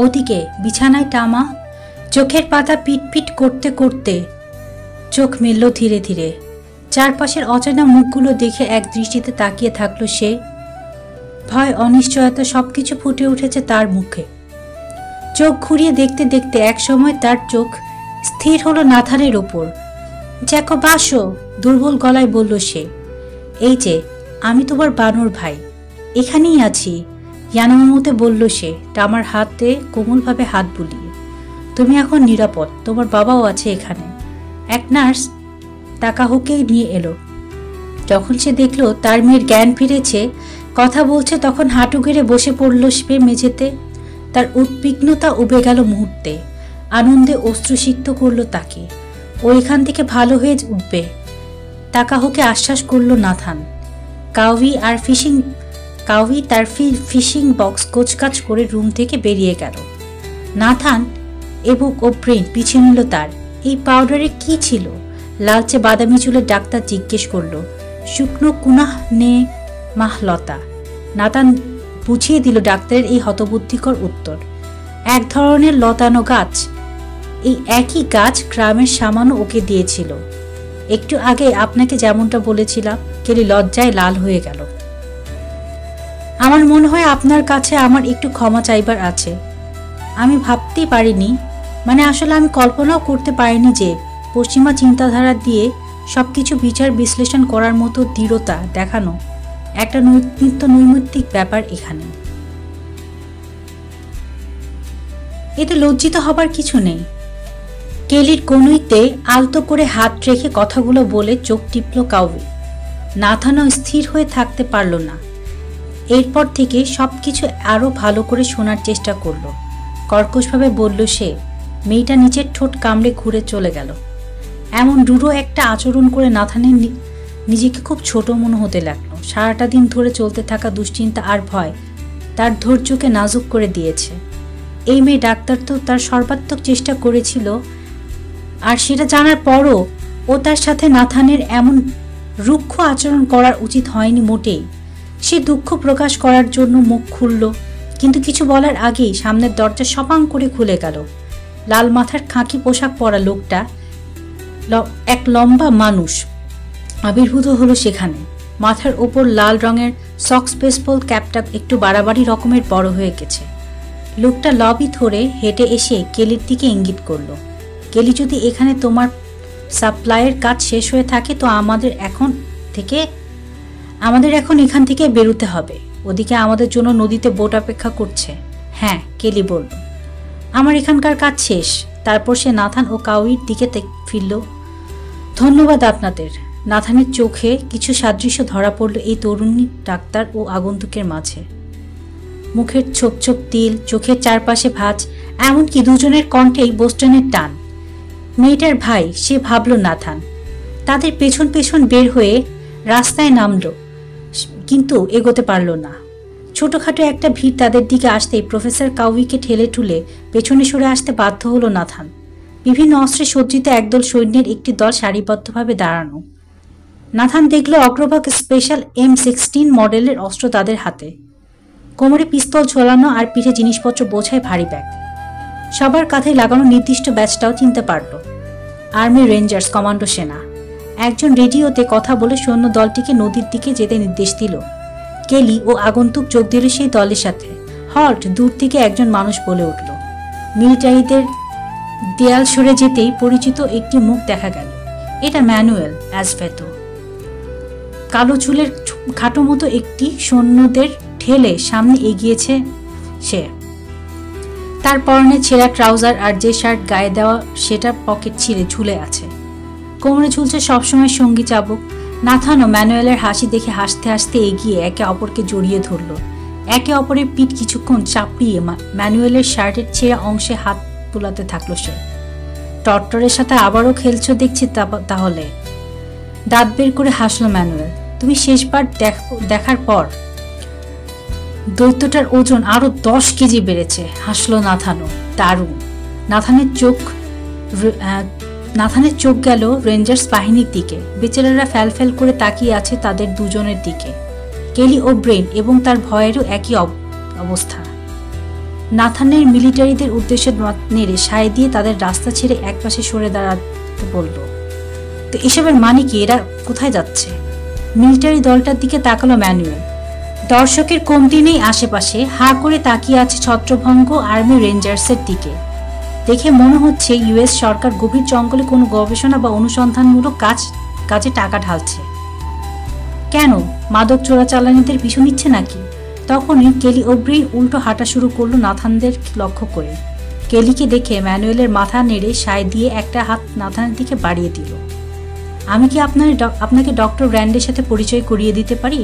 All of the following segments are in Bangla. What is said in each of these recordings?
ওদিকে বিছানায় টামা, চোখের পাতা পিটপিট করতে করতে চোখ মেলল ধীরে ধীরে। চারপাশের অচেনা মুখগুলো দেখে এক দৃষ্টিতে তাকিয়ে থাকলো সে। ভয়, অনিশ্চয়তা সবকিছু ফুটে উঠেছে তার মুখে। চোখ ঘুরিয়ে দেখতে দেখতে এক সময় তার চোখ স্থির হলো নাথানের ওপর। জ্যাকব, আসো, দুর্বল গলায় বলল সে। এই যে, আমি তোমার বানর ভাই, এখানেই আছি, ইয়ানামতে বলল সে, টামার হাতে কোমলভাবে হাত বুলিয়ে। তুমি এখন নিরাপদ, তোমার বাবাও আছে এখানে। এক নার্স তাকাহুকে নিয়ে এলো। যখন সে দেখল তার মেয়ের জ্ঞান ফিরেছে, কথা বলছে, তখন হাঁটু গেড়ে বসে পড়ল সে মেঝেতে। তার উদ্বিগ্নতা উবে গেল মুহূর্তে, আনন্দে অশ্রুসিক্ত করল তাকে। ও এখান থেকে ভালো হয়ে উঠবে, তাকাহুকে আশ্বাস করল নাথান। কাউই তার ফিশিং বক্স কোচকাচ করে রুম থেকে বেরিয়ে গেল। নাথান এবং ওব্রেন পিছিয়ে নিল তার। এই পাউডারে কি ছিল? লালচে বাদামি চুলের ডাক্তার জিজ্ঞেস করল। শুকনো কুনাহ নে মাহলতা। নাথান বুঝিয়ে দিল ডাক্তারের এই হতবুদ্ধিকর উত্তর। এক ধরনের লতানো গাছ। এই একই গাছ গ্রামের সামান্য ওকে দিয়েছিল একটু আগে, আপনাকে যেমনটা বলেছিলাম। কেলি লজ্জায় লাল হয়ে গেল। আমার মনে হয় আপনার কাছে আমার একটু ক্ষমা চাইবার আছে। আমি ভাবতেই পারিনি, আসলে আমি কল্পনাও করতে পারিনি যে পশ্চিমা চিন্তাধারা দিয়ে সবকিছু বিচার বিশ্লেষণ করার মতো দৃঢ়তা দেখানো একটা নিত্য নৈমিত্তিক ব্যাপার এখানে। এতে লজ্জিত হবার কিছু নেই। কেলির কনুইতে আলতো করে হাত রেখে কথাগুলো বলে চোখ টিপল কাউই। নাথানও স্থির হয়ে থাকতে পারল না। এরপর থেকে সবকিছু আরো ভালো করে শোনার চেষ্টা করল। কর্কশভাবে বলল সে। মেয়েটা নিচের ঠোঁট কামড়ে ঘুরে চলে গেল। এমন রূঢ় একটা আচরণ করে নাথানের নিজেকে খুব ছোট মনে হতে লাগলো। সারাটা দিন ধরে চলতে থাকা দুশ্চিন্তা আর ভয় তার ধৈর্যকে নাজুক করে দিয়েছে। এই মেয়ে ডাক্তার তো তার সর্বাত্মক চেষ্টা করেছিল, আর সেটা জানার পরও ও তার সাথে নাথানের এমন রুক্ষ আচরণ করার উচিত হয়নি মোটেই। সে দুঃখ প্রকাশ করার জন্য মুখ খুলল, কিন্তু কিছু বলার আগেই সামনের দরজা সপাং করে খুলে গেল। লাল মাথার খাঁকি পোশাক পরা লোকটা, এক লম্বা মানুষ, আবির্ভূত হলো সেখানে। মাথার ওপর লাল রঙের সক্স বেসবল ক্যাপটা একটু বাড়াবাড়ি রকমের বড় হয়ে গেছে। লোকটা লবি ধরে হেঁটে এসে কেলির দিকে ইঙ্গিত করল। কেলি, যদি এখানে তোমার সাপ্লাইয়ের কাজ শেষ হয়ে থাকে তো আমাদের এখন এখান থেকে বেরোতে হবে। ওদিকে আমাদের জন্য নদীতে বোট অপেক্ষা করছে। হ্যাঁ, কেলি বলল, আমার এখানকার কাজ শেষ। তারপর সে নাথান ও কাউইর দিকে ফিরল। ধন্যবাদ আপনাদের। নাথানের চোখে কিছু সাদৃশ্য ধরা পড়ল এই তরুণী ডাক্তার ও আগন্তুকের মাঝে। মুখের ছোপ ছোপ তিল, চোখের চারপাশে ভাঁজ, এমনকি দুজনের কণ্ঠেই বোস্টনের টান। মেয়েটার ভাই, সে ভাবল নাথান। তাদের পেছন পেছন বের হয়ে রাস্তায় নামল, কিন্তু এগোতে পারল না। ছোটখাটো একটা ভিড় তাদের দিকে আসতেই প্রফেসর কাউইকে ঠেলে ঠুলে পেছনে সরে আসতে বাধ্য হলো নাথান। বিভিন্ন অস্ত্রে সজ্জিত একদল সৈন্যের একটি দল সারিবদ্ধভাবে দাঁড়ানো। নাথান দেখল অগ্রভাগ স্পেশাল M16 মডেলের অস্ত্র তাদের হাতে। কোমরে পিস্তল ঝোলানো আর পিঠে জিনিসপত্র বোঝায় ভারী ব্যাগ। সবার কাঁধে লাগানো নির্দিষ্ট ব্যাচটাও চিনতে পারল। আর্মি রেঞ্জার্স কমান্ডো সেনা। একজন রেডিওতে কথা বলে সৈন্য দলটিকে নদীর দিকে যেতে নির্দেশ দিল। কেলি ও আগন্তুক যোগ দিল সেই দলের সাথে। হল্ট, দূর থেকে একজন মানুষ বলে উঠল। মিলিটারিদের দেয়াল সরে যেতেই পরিচিত একটি মুখ দেখা গেল। এটা ম্যানুয়েল অ্যাজভেতো। কালো চুলের খাটো মতো একটি সৈন্যদের ঠেলে সামনে এগিয়েছে সে। তার পরনে ছেঁড়া ট্রাউজার আর যে শার্ট গায়ে দেওয়া সেটা পকেট ছিঁড়ে ঝুলে আছে। কোমরে ঝুলছে সবসময় সঙ্গী চাবুক। নাথান ও ম্যানুয়েলের হাসি দেখে হাসতে হাসতে এগিয়ে একে অপরকে জড়িয়ে ধরল। একে অপরের পিঠ কিছুক্ষণ চাপড়িয়ে ম্যানুয়েলের শার্টের ছেঁড়া অংশে হাত বুলাতে থাকলো সে। টর্টরের সাথে আবারও খেলছো দেখছি তাহলে। দাঁত বের করে হাসলো ম্যানুয়েল। তুমি শেষবার দেখার পর দৈত্যটার ওজন আরো 10 কেজি বেড়েছে, হাসলো নাথানও। দারুণ। নাথানের চোখ গেল রেঞ্জার্স বাহিনীর দিকে। বেচারারা ফ্যালফ্যাল করে তাকিয়ে আছে তাদের দুজনের দিকে। কেলি ও ব্রেন এবং তার ভয়েরও একই অবস্থা। নাথানের মিলিটারিদের উদ্দেশ্যে নেড়ে সায় দিয়ে তাদের রাস্তা ছেড়ে একপাশে সরে দাঁড়াতে বলল। তো এসবের মানে কি? এরা কোথায় যাচ্ছে? মিলিটারি দলটার দিকে তাকালো ম্যানুয়েল। দর্শকের কমতি নেই আশেপাশে, হা করে তাকিয়ে আছে ছত্রভঙ্গ আর্মি রেঞ্জার্সের দিকে। দেখে মনে হচ্ছে ইউএস সরকার গভীর জঙ্গলে কোনো গবেষণা বা অনুসন্ধানমূলক কাজে টাকা ঢালছে। কেন, মাদক চোরাচালানিদের পিছু নিচ্ছে নাকি? তখনই কেলি ওব্রেইন উল্টো হাঁটা শুরু করলো নাথানদের লক্ষ্য করে। কেলিকে দেখে ম্যানুয়েলের মাথা নেড়ে সায় দিয়ে একটা হাত নাথানের দিকে বাড়িয়ে দিল। আমি কি আপনাকে ডক্টর র্যান্ডের সাথে পরিচয় করিয়ে দিতে পারি?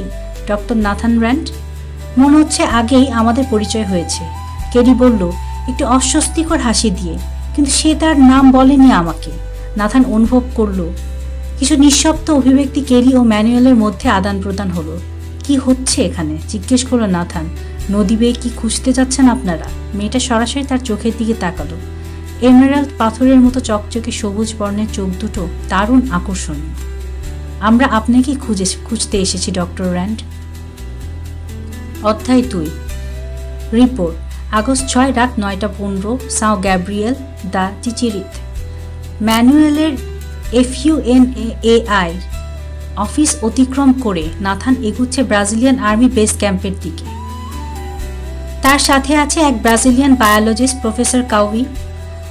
Doctor Nathan RAND. মনে হচ্ছে আগেই আমাদের পরিচয় হয়েছে, কেলি বলল একটু অস্বস্তিকর হাসি দিয়ে। কিন্তু সে তার নাম বলেনি আমাকে। নাথান অনুভব করলো কিছু নিঃশব্দ অভিব্যক্তি কেলি ও ম্যানুয়েলের মধ্যে আদান প্রদান হলো। কি হচ্ছে এখানে? জিজ্ঞেস করলো নাথান। নদী বেয়ে কি খুঁজতে যাচ্ছেন আপনারা? মেয়েটা সরাসরি তার চোখের দিকে তাকালো। এমেরাল্ড পাথরের মতো চকচকে সবুজ বর্ণের চোখ দুটো দারুণ আকর্ষণীয়। আমরা আপনাকে খুঁজতে এসেছি ডক্টর র্যান্ড। অধ্যায় 2। রিপোর্ট। আগস্ট 6 রাত 9:15 সাও গ্যাব্রিয়েল দ্য চিচিরিত। ম্যানুয়েলের FUNAI অফিস অতিক্রম করে নাথান এগুচ্ছে ব্রাজিলিয়ান আর্মি বেস ক্যাম্পের দিকে। তার সাথে আছে এক ব্রাজিলিয়ান বায়োলজিস্ট প্রফেসর কাউই।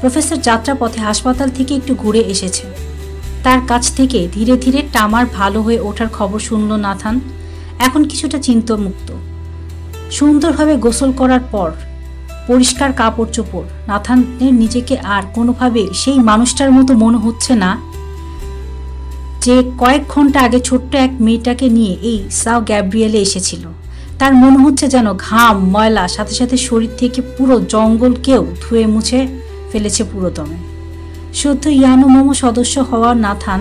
প্রফেসর যাত্রাপথে হাসপাতাল থেকে একটু ঘুরে এসেছে। তার কাছ থেকে ধীরে ধীরে টামার ভালো হয়ে ওঠার খবর শুনল নাথান। এখন কিছুটা চিন্তামুক্ত। সুন্দরভাবে গোসল করার পর পরিষ্কার কাপড় চোপড় নাথানের নিজেকে আর কোনোভাবে সেই মানুষটার মতো মনে হচ্ছে না যে কয়েক ঘন্টা আগে ছোট্ট এক মেয়েটাকে নিয়ে এই সাও গ্যাব্রিয়েলে এসেছিল। তার মনে হচ্ছে যেন ঘাম ময়লা সাথে সাথে শরীর থেকে পুরো জঙ্গলকেও ধুয়ে মুছে ফেলেছে পুরোদমে। সদ্য ইয়ানোমোমো সদস্য হওয়া নাথান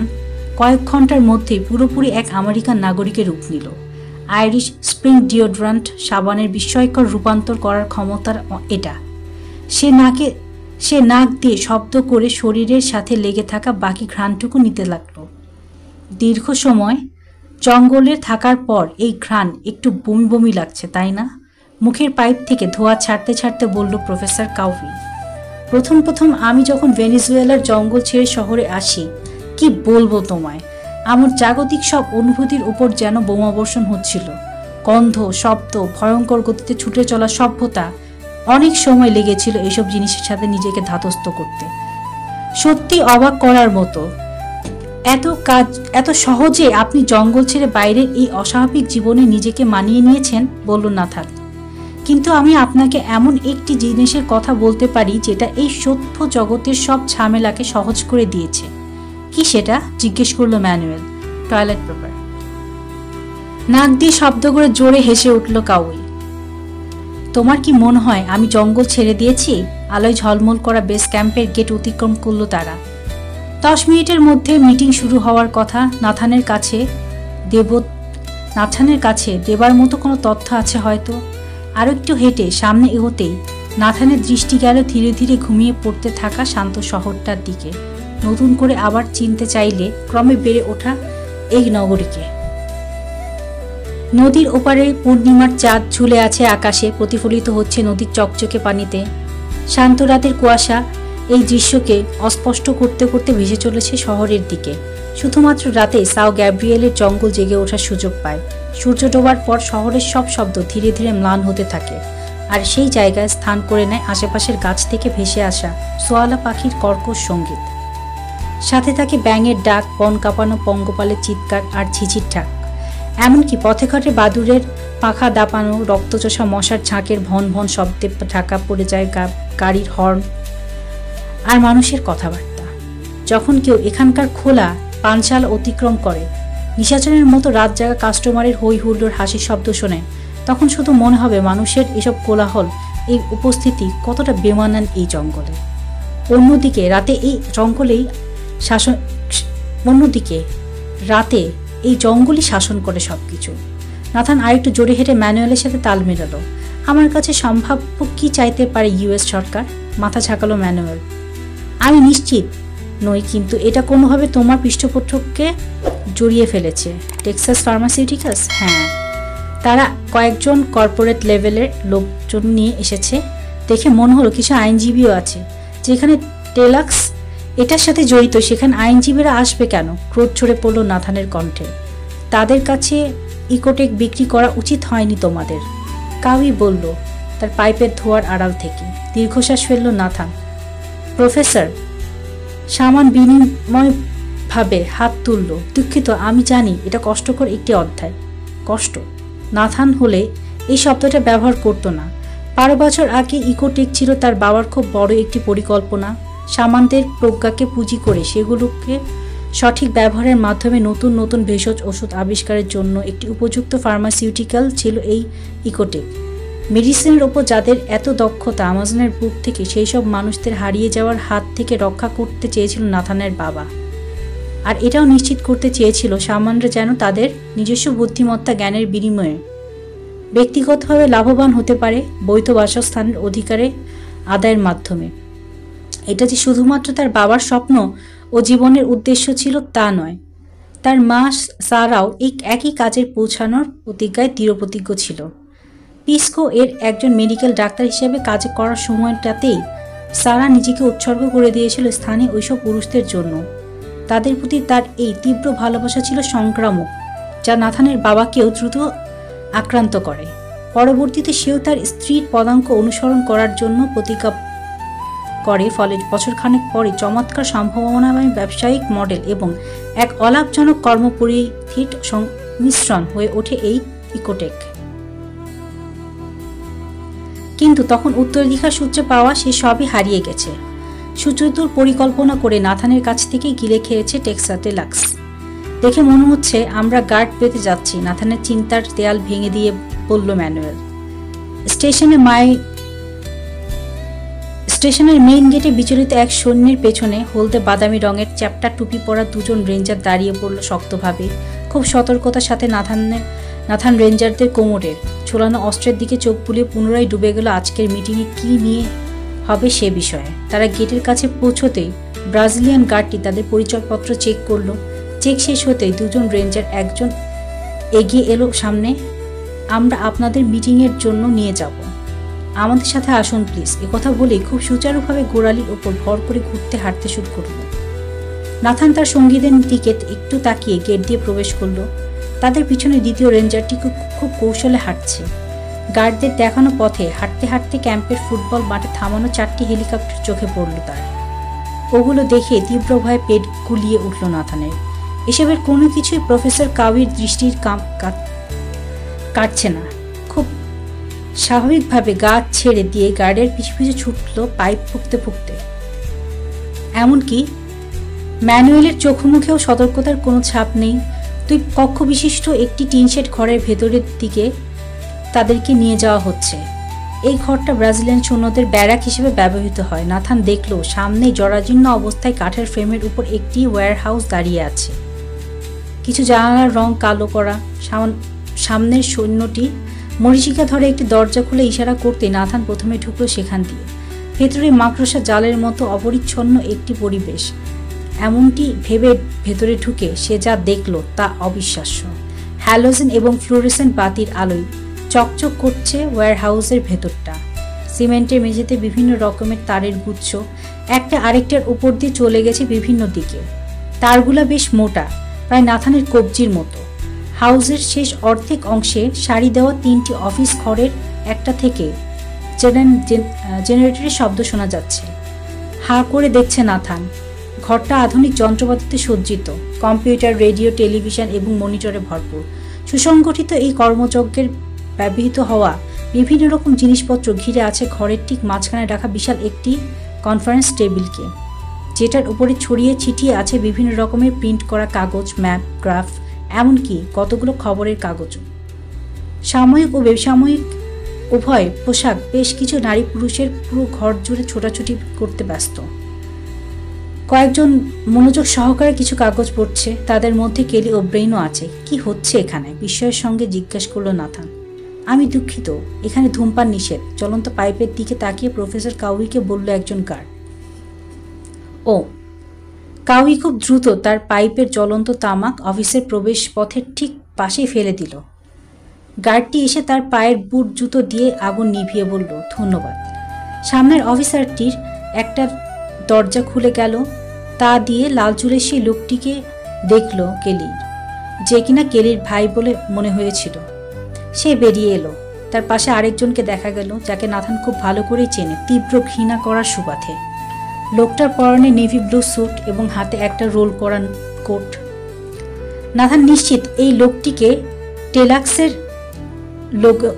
কয়েক ঘন্টার মধ্যেই পুরোপুরি এক আমেরিকান নাগরিকের রূপ নিল। আইরিশ স্প্রিং ডিওড্রান্ট সাবানের বিস্ময়কর রূপান্তর করার ক্ষমতার এটা। সে নাক দিয়ে শব্দ করে শরীরের সাথে লেগে থাকা বাকি ঘ্রাণটুকু নিতে লাগলো। দীর্ঘ সময় জঙ্গলে থাকার পর এই ঘ্রাণ একটু বমি বমি লাগছে, তাই না? মুখের পাইপ থেকে ধোঁয়া ছাড়তে ছাড়তে বলল প্রফেসর কাউই। প্রথম আমি যখন ভেনেজুয়েলার জঙ্গল ছেড়ে শহরে আসি, কি বলবো তোমায়, আমার জাগতিক সব অনুভূতির উপর যেন বোমাবর্ষণ হচ্ছিল। গন্ধ, শব্দ, ভয়ঙ্কর গতিতে ছুটে চলা সভ্যতা। অনেক সময় লেগেছিল এসব জিনিসের সাথে নিজেকে ধাতস্থ করতে। সত্যি অবাক করার মতো এত সহজে আপনি জঙ্গল ছেড়ে বাইরের এই অস্বাভাবিক জীবনে নিজেকে মানিয়ে নিয়েছেন, বলল নাথান। কিন্তু আমি আপনাকে এমন একটি জিনিসের কথা বলতে পারি যেটা এই সভ্য জগতের সব ঝামেলাকে সহজ করে দিয়েছে। কি সেটা? জিজ্ঞেস করলো ম্যানুয়েল। Toilet paper. নাক দিয়ে শব্দ করে জোরে হেসে উঠল কাউই। তোমার কি মনে হয় আমি জঙ্গল ছেড়ে দিয়েছি? আলোয় ঝলমল করা বেস ক্যাম্পের গেট অতিক্রম করলো তারা। 10 মিনিটের মধ্যে মিটিং শুরু হওয়ার কথা। নাথানের কাছে দেবার মতো কোনো তথ্য আছে হয়তো। আরো একটু হেঁটে সামনে এগোতেই নাথানের দৃষ্টি গেল ধীরে ধীরে ঘুমিয়ে পড়তে থাকা শান্ত শহরটার দিকে। নতুন করে আবার চিনতে চাইলে ক্রমে বেড়ে ওঠা এই নগরীকে। নদীর ওপারে পূর্ণিমার চাঁদ ঝুলে আছে আকাশে, প্রতিফলিত হচ্ছে নদীর চকচকে পানিতে। শান্ত রাতের কুয়াশা এই দৃশ্যকে অস্পষ্ট করতে করতে ভেসে চলেছে শহরের দিকে। শুধুমাত্র রাতে সাও গ্যাব্রিয়েলের জঙ্গল জেগে ওঠার সুযোগ পায়। সূর্য ডোবার পর শহরের সব শব্দ ধীরে ধীরে ম্লান হতে থাকে, আর সেই জায়গায় স্থান করে নেয় আশেপাশের গাছ থেকে ভেসে আসা সোয়ালা পাখির কর্কশ সঙ্গীত। সাথে থাকে ব্যাঙের ডাক, বন কাঁপানো পঙ্গপালের চিৎকার আর ঝিঝির ঢাক। এমনকি পথে ঘাটে বাদুড়ের পাখা দাপানো, রক্তচোষা মশার ঝাঁকের ভন ভন শব্দে ঢাকা পড়ে যায় গাড়ির হর্ন আর মানুষের কথাবার্তা। যখন কেউ এখানকার খোলা পানশাল অতিক্রম করে, নিশাচরের মতো রাত জাগা কাস্টমারের হই হুল্লোড় হাসির শব্দ শোনে, তখন শুধু মনে হবে মানুষের এসব কোলাহল, এই উপস্থিতি কতটা বেমানান এই জঙ্গলে। অন্যদিকে রাতে এই জঙ্গলই শাসন করে সবকিছু। নাথান আরেকটু জোরে হেঁটে ম্যানুয়েলের সাথে তাল মেলালো। আমার কাছে সম্ভাব্য কি চাইতে পারে ইউএস সরকার? মাথা ঝাঁকালো ম্যানুয়েল। আমি নিশ্চিত নই, কিন্তু এটা কোনোভাবে তোমার পৃষ্ঠপোষককে জড়িয়ে ফেলেছে। Texas pharmaceuticals? হ্যাঁ, তারা কয়েকজন কর্পোরেট লেভেলের লোকজন নিয়ে এসেছে। দেখে মনে হলো কিছু আইনজীবীও আছে। যেখানে টেলাক্স এটার সাথে জড়িত সেখানে আইনজীবীরা আসবে কেন? ক্রোধ ছড়ে পড়ল নাথানের কণ্ঠে। তাদের কাছে ইকোটেক বিক্রি করা উচিত হয়নি তোমাদের, কাউই বলল তার পাইপের ধোয়ার আড়াল থেকে। দীর্ঘশ্বাস ফেলল নাথান। প্রফেসর সামান বিনিময় ভাবে হাত তুলল। দুঃখিত, আমি জানি এটা কষ্টকর একটি অধ্যায়। কষ্ট? নাথান হলে এই শব্দটা ব্যবহার করতো না। 12 বছর আগে ইকোটেক ছিল তার বাবার খুব বড় একটি পরিকল্পনা। সামানদের প্রজ্ঞাকে পুঁজি করে সেগুলোকে সঠিক ব্যবহারের মাধ্যমে নতুন নতুন ভেষজ ওষুধ আবিষ্কারের জন্য একটি উপযুক্ত ফার্মাসিউটিক্যাল ছিল এই ইকোটেক। মেডিসিনের ওপর যাদের এত দক্ষতা, আমাজনের বুক থেকে সেই সব মানুষদের হারিয়ে যাওয়ার হাত থেকে রক্ষা করতে চেয়েছিল নাথানের বাবা। আর এটাও নিশ্চিত করতে চেয়েছিল সামানরা যেন তাদের নিজস্ব বুদ্ধিমত্তা জ্ঞানের বিনিময়ে ব্যক্তিগতভাবে লাভবান হতে পারে বৈধ বাসস্থানের অধিকারে আদায়ের মাধ্যমে। এটা যে শুধুমাত্র তার বাবার স্বপ্ন ও জীবনের উদ্দেশ্য ছিল তা নয়, তার মা সারাও এই একই কাজের পৌঁছানোর প্রতিজ্ঞায় দৃঢ়প্রতিজ্ঞ ছিল। পিসকো এর একজন মেডিকেল ডাক্তার হিসেবে কাজ করার সময়টাতেই সারা নিজেকে উৎসর্গ করে দিয়েছিল স্থানীয় ওইসব পুরুষদের জন্য। তাদের প্রতি তার এই তীব্র ভালোবাসা ছিল সংক্রামক, যা নাথানের বাবাকেও দ্রুত আক্রান্ত করে। পরবর্তীতে সেও তার স্ত্রীর পদাঙ্ক অনুসরণ করার জন্য প্রতিজ্ঞা করে। ফলে বছরখানেক পরে চমৎকার সম্ভাবনাময় ব্যবসায়িক মডেল এবং এক অলাভজনক কর্মপরিধির সংমিশ্রণ হয়ে ওঠে এই ইকোটেক। কিন্তু তখন উত্তরাধিকার সূত্রে পাওয়া সে সবই হারিয়ে গেছে। সুচতুর পরিকল্পনা করে নাথানের কাছ থেকে গিলে খেয়েছে টেলাক্স। দেখে মনে হচ্ছে আমরা গার্ড পেতে যাচ্ছি, নাথানের চিন্তার দেয়াল ভেঙে দিয়ে বলল ম্যানুয়েল। স্টেশনের মেইন গেটে বিচলিত এক সৈন্যের পেছনে হলদে বাদামি রঙের চ্যাপ্টা টুপি পরা দুজন রেঞ্জার দাঁড়িয়ে পড়ল শক্তভাবে। খুব সতর্কতার সাথে নাথান রেঞ্জারদের কোমরের ঝোলানো অস্ত্রের দিকে চোখ বুলিয়ে পুনরায় ডুবে গেল আজকের মিটিংয়ে কি নিয়ে হবে সে বিষয়ে। তারা গেটের কাছে পৌঁছতেই ব্রাজিলিয়ান গার্ডটি তাদের পরিচয়পত্র চেক করলো। চেক শেষ হতেই দুজন রেঞ্জার একজন এগিয়ে এলো সামনে। আমরা আপনাদের মিটিংয়ের জন্য নিয়ে যাব, আমাদের সাথে আসুন প্লিজ। একথা বলেই খুব সুচারুভাবে গোড়ালির ওপর ভর করে ঘুরতে হাঁটতে শুরু করল। নাথান তার সঙ্গীদের দিকে একটু তাকিয়ে গেট দিয়ে প্রবেশ করলো। তাদের পিছনে দ্বিতীয় রেঞ্জারটি খুব কৌশলে হাঁটছে। গার্ডদের দেখানো পথে হাঁটতে হাঁটতে ক্যাম্পের ফুটবল মাঠে থামানো 4টি হেলিকপ্টার চোখে পড়ল তার। ওগুলো দেখে তীব্র ভয়ে পেট গুলিয়ে উঠল নাথানের। এসবের কোনো কিছুই প্রফেসর কাউইর দৃষ্টির কাটছে না। খুব স্বাভাবিকভাবে গা ছেড়ে দিয়ে গার্ডের পিছু পিছু ছুটল পাইপ ফুঁকতে ফুঁকতে। এমনকি ম্যানুয়েলের চোখ মুখেও সতর্কতার কোনো ছাপ নেই। 2 কক্ষ বিশিষ্ট একটি টিনশেড ঘরের ভেতরের দিকে তাদেরকে নিয়ে যাওয়া হচ্ছে। এই ঘরটা ব্রাজিলিয়ান সৈন্যদের ব্যারাক হিসেবে ব্যবহৃত হয়। নাথান দেখল সামনে জরাজীর্ণ অবস্থায় কাঠের ফ্রেমের উপর একটি ওয়্যারহাউস দাঁড়িয়ে আছে। কিছু জানালার রং কালো করা। সামনের সৈন্যটি মরীচিকা ধরে একটি দরজা খুলে ইশারা করতে নাথান প্রথমে ঢুকলো সেখান দিয়ে। ভেতরে মাকড়সা জালের মতো অপরিচ্ছন্ন একটি পরিবেশ। এমনটি ভেবে ভেতরে ঢুকে সে যা দেখল তা অবিশ্বাস্য। হ্যালোজেন এবং ফ্লোরেসেন্ট বাতির আলোয় চকচক করছে ওয়্যারহাউসের ভেতরটা। সিমেন্টের মেঝেতে বিভিন্ন রকমের তারের গুচ্ছ একটা আরেকটার উপর দিয়ে চলে গেছে বিভিন্ন দিকে। তারগুলা বেশ মোটা, প্রায় নাথানের কবজির মতো। হাউসের শেষ অর্ধেক অংশে সারি দেওয়া 3টি অফিস ঘরের একটা থেকে জেনারেটরের শব্দ শোনা যাচ্ছে। হা করে দেখছে নাথান। ঘরটা আধুনিক যন্ত্রপাতিতে সজ্জিত, কম্পিউটার, রেডিও, টেলিভিশন এবং মনিটরে ভরপুর। সুসংগঠিত এই কর্মযজ্ঞের ব্যবহৃত হওয়া বিভিন্ন রকম জিনিসপত্র ঘিরে আছে ঘরের ঠিক মাঝখানে রাখা বিশাল একটি কনফারেন্স টেবিলকে, যেটার উপরে ছড়িয়ে ছিটিয়ে আছে বিভিন্ন রকমের প্রিন্ট করা কাগজ, ম্যাপ, গ্রাফ, এমনকি কতগুলো খবরের কাগজও। সাময়িক ও বেসাময়িক উভয় পোশাক বেশ কিছু নারী পুরুষের পুরো ঘর জুড়ে ছোটাছুটি করতে ব্যস্ত। কয়েকজন মনোযোগ সহকারে কিছু কাগজ পড়ছে। তাদের মধ্যে কেলি ও ব্রেইনও আছে। কি হচ্ছে এখানে? বিস্ময়ের সঙ্গে জিজ্ঞেস করলো নাথান। আমি দুঃখিত, এখানে ধূমপান নিষেধ। জ্বলন্ত পাইপের দিকে তাকিয়ে প্রফেসর কাউইকে বলল একজন গার্ড। ও। কাউই খুব দ্রুত তার পাইপের জ্বলন্ত তামাক অফিসের প্রবেশ পথের ঠিক পাশেই ফেলে দিল। গার্ডটি এসে তার পায়ের বুট জুতো দিয়ে আগুন নিভিয়ে বলল, ধন্যবাদ। সামনের অফিসারটির একটা দরজা খুলে গেল। তা দিয়ে লাল চুলের সেই লোকটিকে দেখল কেলি, যে কিনা কেলির ভাই বলে মনে হয়েছিল। সে বেরিয়ে এলো। তার পাশে আরেকজনকে দেখা গেল, যাকে নাথান খুব ভালো করেই চেনে, তীব্র ঘৃণা করার সুবাদে। লোকটার পরনে নেভি ব্লু স্যুট এবং হাতে একটা রোল করা কোট। নাথান নিশ্চিত এই লোকটিকে টেলাক্সের লোগো,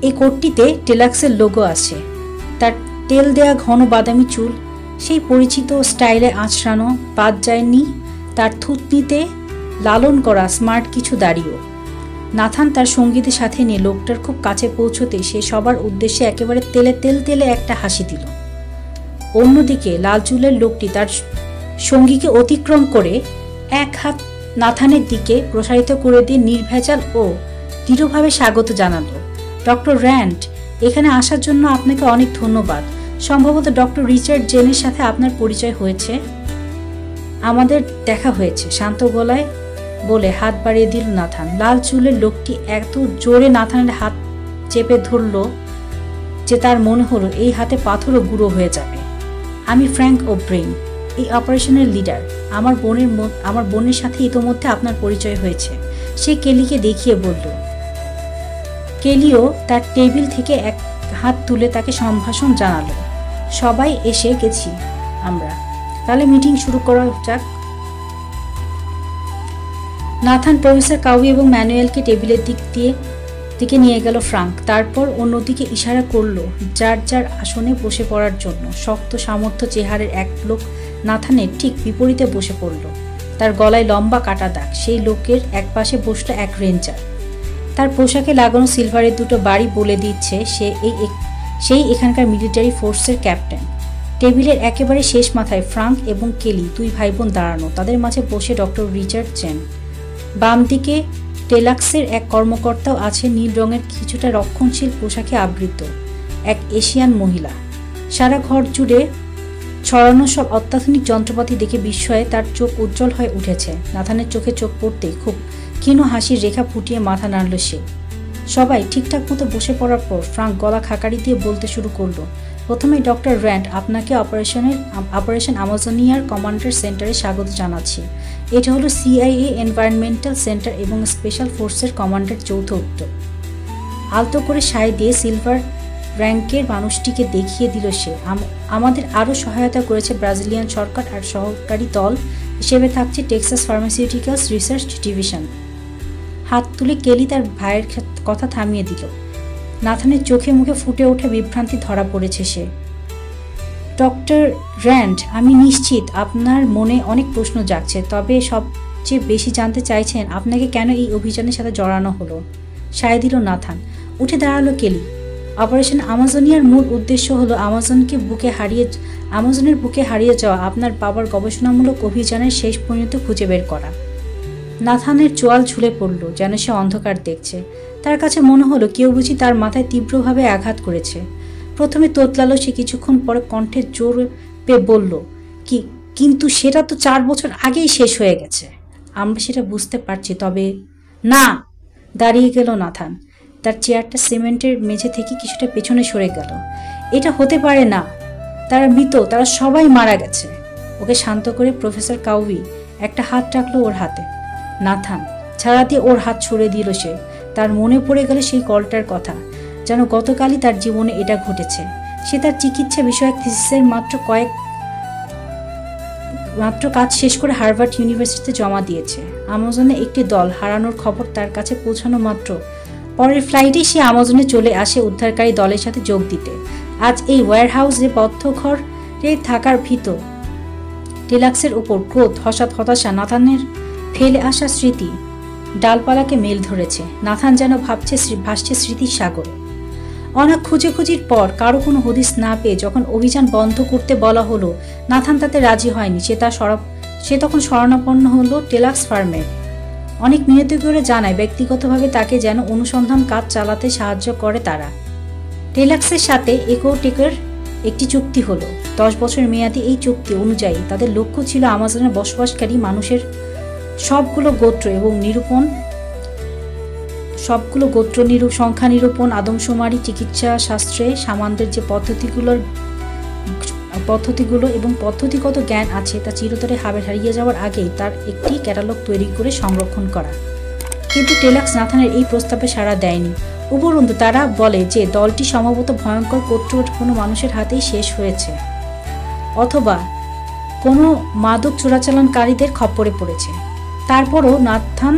এই কোটটিতে টেলাক্সের লোগো আছে। তার তেল দেয়া ঘন বাদামি চুল সেই পরিচিত স্টাইলে আঁচড়ানো, বাদ যায়নি তার থুতনিতে লালন করা স্মার্ট কিছু দাড়িও। নাথান তার সঙ্গীদের সাথে নিয়ে লোকটার খুব কাছে পৌঁছতে সে সবার উদ্দেশ্যে একেবারে তেলে একটা হাসি দিল। অন্যদিকে লাল চুলের লোকটি তার সঙ্গীকে অতিক্রম করে এক হাত নাথানের দিকে প্রসারিত করে দিয়ে নির্ভেজাল ও দৃঢ়ভাবে স্বাগত জানালো। ডক্টর র্যান্ড, এখানে আসার জন্য আপনাকে অনেক ধন্যবাদ। সম্ভবত ডক্টর রিচার্ড জেনের সাথে আপনার পরিচয় হয়েছে। আমাদের দেখা হয়েছে, শান্ত গলায় বলে হাত বাড়িয়ে দিল নাথান। লাল চুলের লোকটি এত জোরে নাথানের হাত চেপে ধরল যে তার মনে হলো এই হাতে পাথরও গুঁড়ো হয়ে যাবে। আমি ফ্র্যাঙ্ক ওব্রেইন, এই অপারেশনের লিডার। আমার বোনের সাথে ইতোমধ্যে আপনার পরিচয় হয়েছে। সে কেলিকে দেখিয়ে বলল। কেলিও তার টেবিল থেকে এক হাত তুলে তাকে সম্ভাষণ জানালো। সবাই এসে গেছি আমরা, তাহলে মিটিং শুরু করা যাক। নাথান প্রফেসর কাউই এবং ম্যানুয়েলকে টেবিলের দিকে নিয়ে গেল ফ্রাঙ্ক। তারপর অন্যদিকে ইশারা করলো যার যার আসনে বসে পড়ার জন্য। শক্ত সামর্থ্য চেহারের এক লোক নাথানের ঠিক বিপরীতে বসে পড়ল। তার গলায় লম্বা কাটা দাগ। সেই লোকের এক পাশে বসলো এক রেঞ্জার। তার পোশাকে লাগানো সিলভারের দুটো বাড়ি বলে দিচ্ছে সেই এখানকার মিলিটারি ফোর্সের ক্যাপ্টেন। টেবিলের একেবারে শেষ মাথায় ফ্রাঙ্ক এবং কেলি, দুই ভাই বোন দাঁড়ানো। তাদের মাঝে বসে ডক্টর রিচার্ড জেন। বাম দিকে টেলাক্সের এক কর্মকর্তাও আছে, নীল রঙের কিছুটা রক্ষণশীল পোশাকে আবৃত, এক এশিয়ান মহিলা। সারা ঘর জুড়ে ছড়ানো সব অত্যাধুনিক যন্ত্রপাতি দেখে বিস্ময়ে তার চোখ উজ্জ্বল হয়ে উঠেছে। নাথানের চোখে চোখ পড়তেই খুব ক্ষীণ হাসির রেখা ফুটিয়ে মাথা নাড়ল সে। সবাই ঠিকঠাক মতো বসে পড়ার পর ফ্রাঙ্ক গলা খাকারি দিয়ে বলতে শুরু করলো। প্রথমেই ডক্টর র্যান্ড, আপনাকে অপারেশন আমাজনিয়ার কমান্ডার সেন্টারে স্বাগত জানাচ্ছি। এটা হলো CIA এনভায়রনমেন্টাল সেন্টার এবং স্পেশাল ফোর্সের কমান্ডার যৌথ উদ্যোগ। আলতো করে সায় দিয়ে সিলভার র্যাঙ্কের মানুষটিকে দেখিয়ে দিল সে। আমাদের আরও সহায়তা করেছে ব্রাজিলিয়ান সরকার, আর সহকারী দল হিসেবে থাকছে টেক্সাস ফার্মাসিউটিক্যালস রিসার্চ ডিভিশন। হাত তুলে কেলি তার ভাইয়ের কথা থামিয়ে দিল। নাথানের চোখে মুখে ফুটে ওঠা বিভ্রান্তি ধরা পড়েছে সে। ডক্টর র্যান্ড, আমি নিশ্চিত আপনার মনে অনেক প্রশ্ন জাগছে, তবে সবচেয়ে বেশি জানতে চাইছেন আপনাকে কেন এই অভিযানের সাথে জড়ানো হলো। সায় দিল নাথান। উঠে দাঁড়ালো কেলি। অপারেশন আমাজনিয়ার মূল উদ্দেশ্য হলো আমাজনের বুকে হারিয়ে যাওয়া আপনার বাবার গবেষণামূলক অভিযানের শেষ পরিণত খুঁজে বের করা। নাথানের চোয়াল ঝুলে পড়ল, যেন সে অন্ধকার দেখছে। তার কাছে মনে হলো কেউ বুঝি তার মাথায় তীব্রভাবে আঘাত করেছে। প্রথমে তোতলালো সে, কিছুক্ষণ পরে কণ্ঠে জোর পেয়ে বলল, কিন্তু সেটা তো 4 বছর আগেই শেষ হয়ে গেছে। আমরা সেটা বুঝতে পারছি, তবে না। দাঁড়িয়ে গেল নাথান। তার চেয়ারটা সিমেন্টের মেঝে থেকে কিছুটা পেছনে সরে গেল। এটা হতে পারে না, তারা মৃত, তারা সবাই মারা গেছে। ওকে শান্ত করে প্রফেসর কাউই একটা হাত রাখলো ওর হাতে। নাথান ছাড়া দিয়ে ওর হাত ছুড়ে দিল সে। তার মনে পড়ে গেল সেই কলটার কথা, যেন গতকালই তার জীবনে এটা ঘটেছে। সে তার চিকিৎসা বিষয়ক থিসিসের মাত্র কাজ শেষ করে হার্ভার্ড ইউনিভার্সিটিতে জমা দিয়েছে। আমাজনে একটি দল হারানোর খবর তার কাছে পৌঁছানো মাত্র পরের ফ্লাইটে সে আমাজনে চলে আসে উদ্ধারকারী দলের সাথে যোগ দিতে। আজ এই ওয়্যারহাউসে বদ্ধ ঘরে থাকার ভীত টেলাক্সের উপর ক্রোধ, হতাশা, নাথানের ফেলে আসা স্মৃতি ডালপালাকে মেল ধরেছে। নাথান যেন ভাসছে স্মৃতির সাগরে। অনেক খুঁজির পর কারো কোনো হদিস না পেয়ে যখন অভিযান বন্ধ করতে বলা হলো, নাথান তাতে রাজি হয়নি। সে তখন শরণাপন্ন হলো টেলাক্স ফার্মের। অনেক মিনতি করে জানায় ব্যক্তিগতভাবে তাকে যেন অনুসন্ধান কাজ চালাতে সাহায্য করে তারা। টেলাক্সের সাথে একোটেকের একটি চুক্তি হলো। 10 বছর মেয়াদী এই চুক্তি অনুযায়ী তাদের লক্ষ্য ছিল আমাজনের বসবাসকারী মানুষের সবগুলো গোত্র সংখ্যা নিরূপণ, আদমশুমারি, চিকিৎসা শাস্ত্রে সামান্যের যে পদ্ধতিগুলোর পদ্ধতিগুলো এবং পদ্ধতিগত জ্ঞান আছে তা চিরতরে হারিয়ে যাওয়ার আগেই তার একটি ক্যাটালগ তৈরি করে সংরক্ষণ করা। কিন্তু টেলাক্স নাথানের এই প্রস্তাবে সাড়া দেয়নি। উপরন্তু তারা বলে যে দলটি সম্ভবত ভয়ঙ্কর কর্তৃত্ব কোনো মানুষের হাতেই শেষ হয়েছে, অথবা কোনো মাদক চোরাচালানকারীদের খপ্পরে পড়েছে। তারপরও নাথান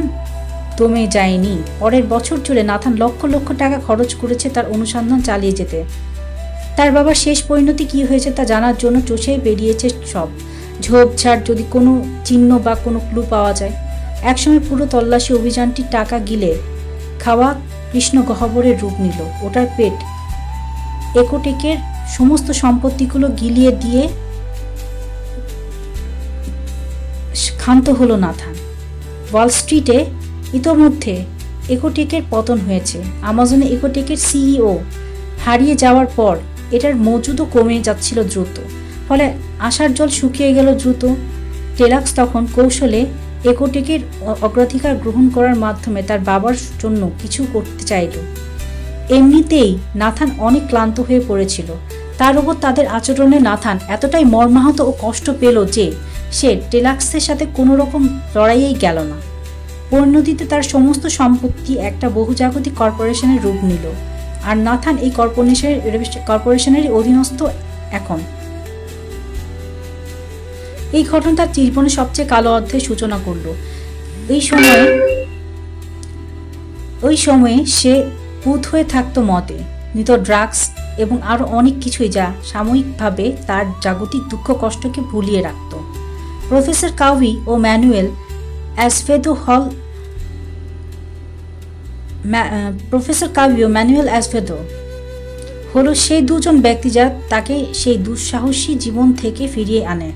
দমে যায়নি। পরের বছর জুড়ে নাথান লক্ষ লক্ষ টাকা খরচ করেছে তার অনুসন্ধান চালিয়ে যেতে। তার বাবার শেষ পরিণতি কি হয়েছে তা জানার জন্য চষে বেরিয়েছে সব ঝোপঝাড়, যদি কোনো চিহ্ন বা কোনো ক্লু পাওয়া যায়। একসময় পুরো তল্লাশি অভিযানটি টাকা গিলে খাওয়া কৃষ্ণ গহ্বরের রূপ নিল। ওটার পেট একোটেকের সমস্ত সম্পত্তিগুলো গিলিয়ে দিয়ে ক্ষান্ত হলো নাথান। ওয়াল স্ট্রিটে ইতোমধ্যে একোটেকের পতন হয়েছে। আমাজনে একোটেকের সিইও হারিয়ে যাওয়ার পর এটার মজুদও কমে যাচ্ছিল দ্রুত, ফলে আশার জল শুকিয়ে গেল দ্রুত। টেলাক্স তখন কৌশলে একোটেকের অগ্রাধিকার গ্রহণ করার মাধ্যমে তার বাবার জন্য কিছু করতে চাইল। এমনিতেই নাথান অনেক ক্লান্ত হয়ে পড়েছিল। তার উপর তাদের আচরণে নাথান এতটাই মর্মাহত ও কষ্ট পেল যে সে টেলাক্সের সাথে কোনো রকম লড়াইয়েই গেল না। পরিণতিতে তার সমস্ত সম্পত্তি একটা বহুজাগতিক কর্পোরেশনের রূপ নিল, আর নাথান এই কর্পোরেশনেরই অধীনস্থ এখন। এই ঘটনা তার জীবনের সবচেয়ে কালো অধ্যায়ের সূচনা করল। ওই সময়ে সে ভূত হয়ে থাকতো মদে, নিত ড্রাগস এবং আরো অনেক কিছুই, যা সাময়িকভাবে তার জাগতিক দুঃখ কষ্টকে ভুলিয়ে রাখত। প্রফেসর কাউই ও ম্যানুয়েল অ্যাজভেদো হলো সেই দুজন ব্যক্তি যা তাকে সেই দুঃসাহসী জীবন থেকে ফিরিয়ে আনে।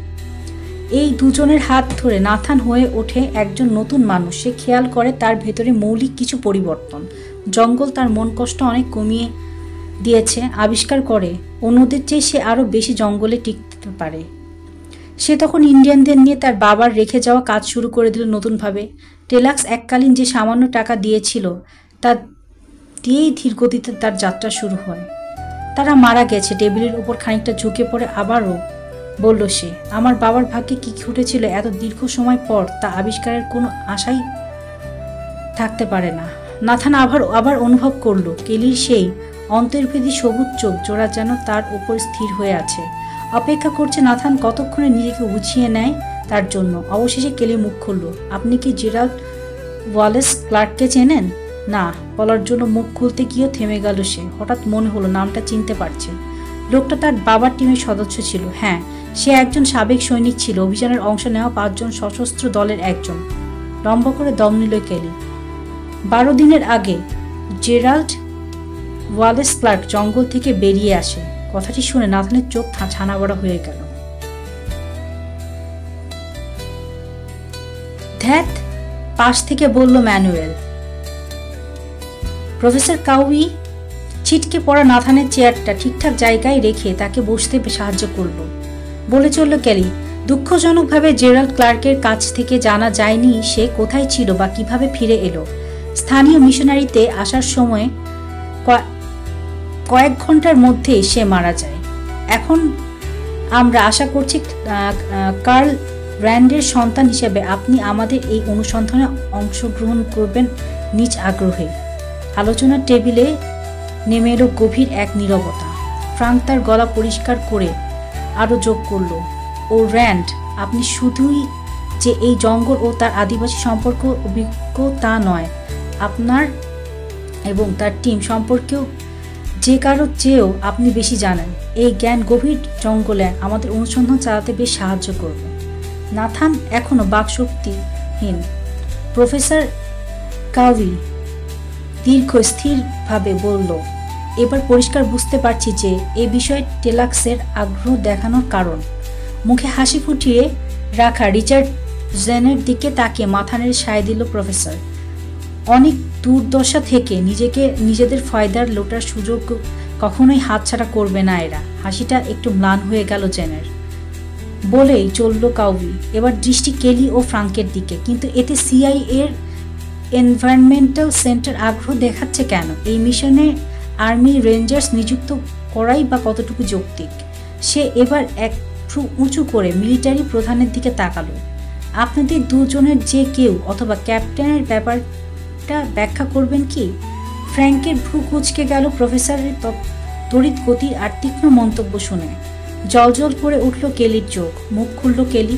এই দুজনের হাত ধরে নাথান হয়ে ওঠে একজন নতুন মানুষ। সে খেয়াল করে তার ভেতরে মৌলিক কিছু পরিবর্তন। জঙ্গল তার মন কষ্ট অনেক কমিয়ে দিয়েছে। আবিষ্কার করে অন্যদের চেয়ে সে আরো বেশি জঙ্গলে টিকতে পারে। সে তখন ইন্ডিয়ানদের নিয়ে তার বাবার রেখে যাওয়া কাজ শুরু করে দিল নতুনভাবে। টেলাক্স এককালীন যে সামান্য টাকা দিয়েছিল তা দিয়েই ধীর গতিতে তার যাত্রা শুরু হয়। তারা মারা গেছে। টেবিলের উপর খানিকটা ঝুঁকে পড়ে আবারও বলল সে, আমার বাবার ভাগ্যে কি ঘটেছিল এত দীর্ঘ সময় পর তা আবিষ্কারের কোনো আশাই থাকতে পারে না। নাথান আবার অনুভব করল কেলির সেই অন্তর্ভেদী সবুজ চোখ জোড়া যেন তার উপর স্থির হয়ে আছে, অপেক্ষা করছে নাথান কতক্ষণে নিজেকে গুছিয়ে নেয় তার জন্য। অবশেষে কেলি মুখ খুলল, আপনি কি জেরাল্ড ওয়ালেস ক্লার্ককে চেনেন? না বলার জন্য মুখ খুলতে গিয়েও থেমে গেল সে। হঠাৎ মনে হলো নামটা চিনতে পারছে। লোকটা তার বাবার টিমের সদস্য ছিল। হ্যাঁ, সে একজন সাবেক সৈনিক ছিল, অভিযানের অংশ নেওয়া 5 জন সশস্ত্র দলের একজন। লম্বা করে দম নিল কেলি। 12 দিনের আগে জেরাল্ড ওয়ালেস ক্লার্ক জঙ্গল থেকে বেরিয়ে আসে। কথাটি শুনে নাথানের চোখ ছানা বড়া হয়ে গেল। ধ্যাত, পাশ থেকে বলল ম্যানুয়েল। প্রফেসর কাউই ছিটকে পড়া নাথানের চেয়ারটা ঠিকঠাক জায়গায় রেখে তাকে বসতে সাহায্য করল। বলে চলল কেলি, দুঃখজনকভাবে জেরাল্ড ক্লার্কের কাছ থেকে জানা যায়নি সে কোথায় ছিল বা কিভাবে ফিরে এলো। স্থানীয় মিশনারিতে আসার সময় কয়েক ঘন্টার মধ্যেই সে মারা যায়। এখন আমরা আশা করছি কার্ল র্যান্ডের সন্তান হিসেবে আপনি আমাদের এই অনুসন্ধানে অংশগ্রহণ করবেন নিজ আগ্রহে। আলোচনার টেবিলে নেমে এলো গভীর এক নীরবতা। ফ্রাঙ্ক তার গলা পরিষ্কার করে আরো যোগ করল, ও র্যান্ড, আপনি শুধুই যে এই জঙ্গল ও তার আদিবাসী সম্পর্ক অভিজ্ঞ তা নয়, আপনার এবং তার টিম সম্পর্কেও যে কারো চেয়েও আপনি বেশি জানেন। এই জ্ঞান গভীর জঙ্গলে আমাদের অনুসন্ধান চালাতে বেশ সাহায্য করবে। নাথান এখনো বাকশক্তিহীন। প্রফেসর কাউই দীর্ঘস্থিরভাবে বলল, এবার পরিষ্কার বুঝতে পারছি যে এ বিষয়ে টেলাক্সের আগ্রহ দেখানোর কারণ। মুখে হাসি ফুটিয়ে রাখা রিচার্ড জেনের দিকে তাকিয়ে মাথা নেড়ে সায় দিল প্রফেসর। অনেক দুর্দশা থেকে নিজেদের ফায়দার লোটার সুযোগ কখনোই হাতছাড়া করবে না এরা। হাসিটা একটু ম্লান হয়ে গেল জেনের। বলেই চলল কাউই। এবার দৃষ্টি কেলি ও ফ্রাঙ্কের দিকে। কিন্তু এতে সিআইএ এর এনভায়রনমেন্টাল সেন্টার আগ্রহ দেখাচ্ছে কেন? এই মিশনে আর্মি রেঞ্জার্স নিযুক্ত করাই বা কতটুকু যৌক্তিক? সে এবার এক ভ্রু উঁচু করে মিলিটারি প্রধানের দিকে তাকালো। আপনাদের দুজনের যে কেউ অথবা ক্যাপ্টেনের ব্যাপারটা ব্যাখ্যা করবেন কি? ফ্র্যাঙ্কের ভ্রু কুঁচকে গেল প্রফেসরের তড়িৎ গতি আর তীক্ষ্ণ মন্তব্য শুনে। জলজল করে উঠল কেলির চোখ। মুখ খুলল কেলি।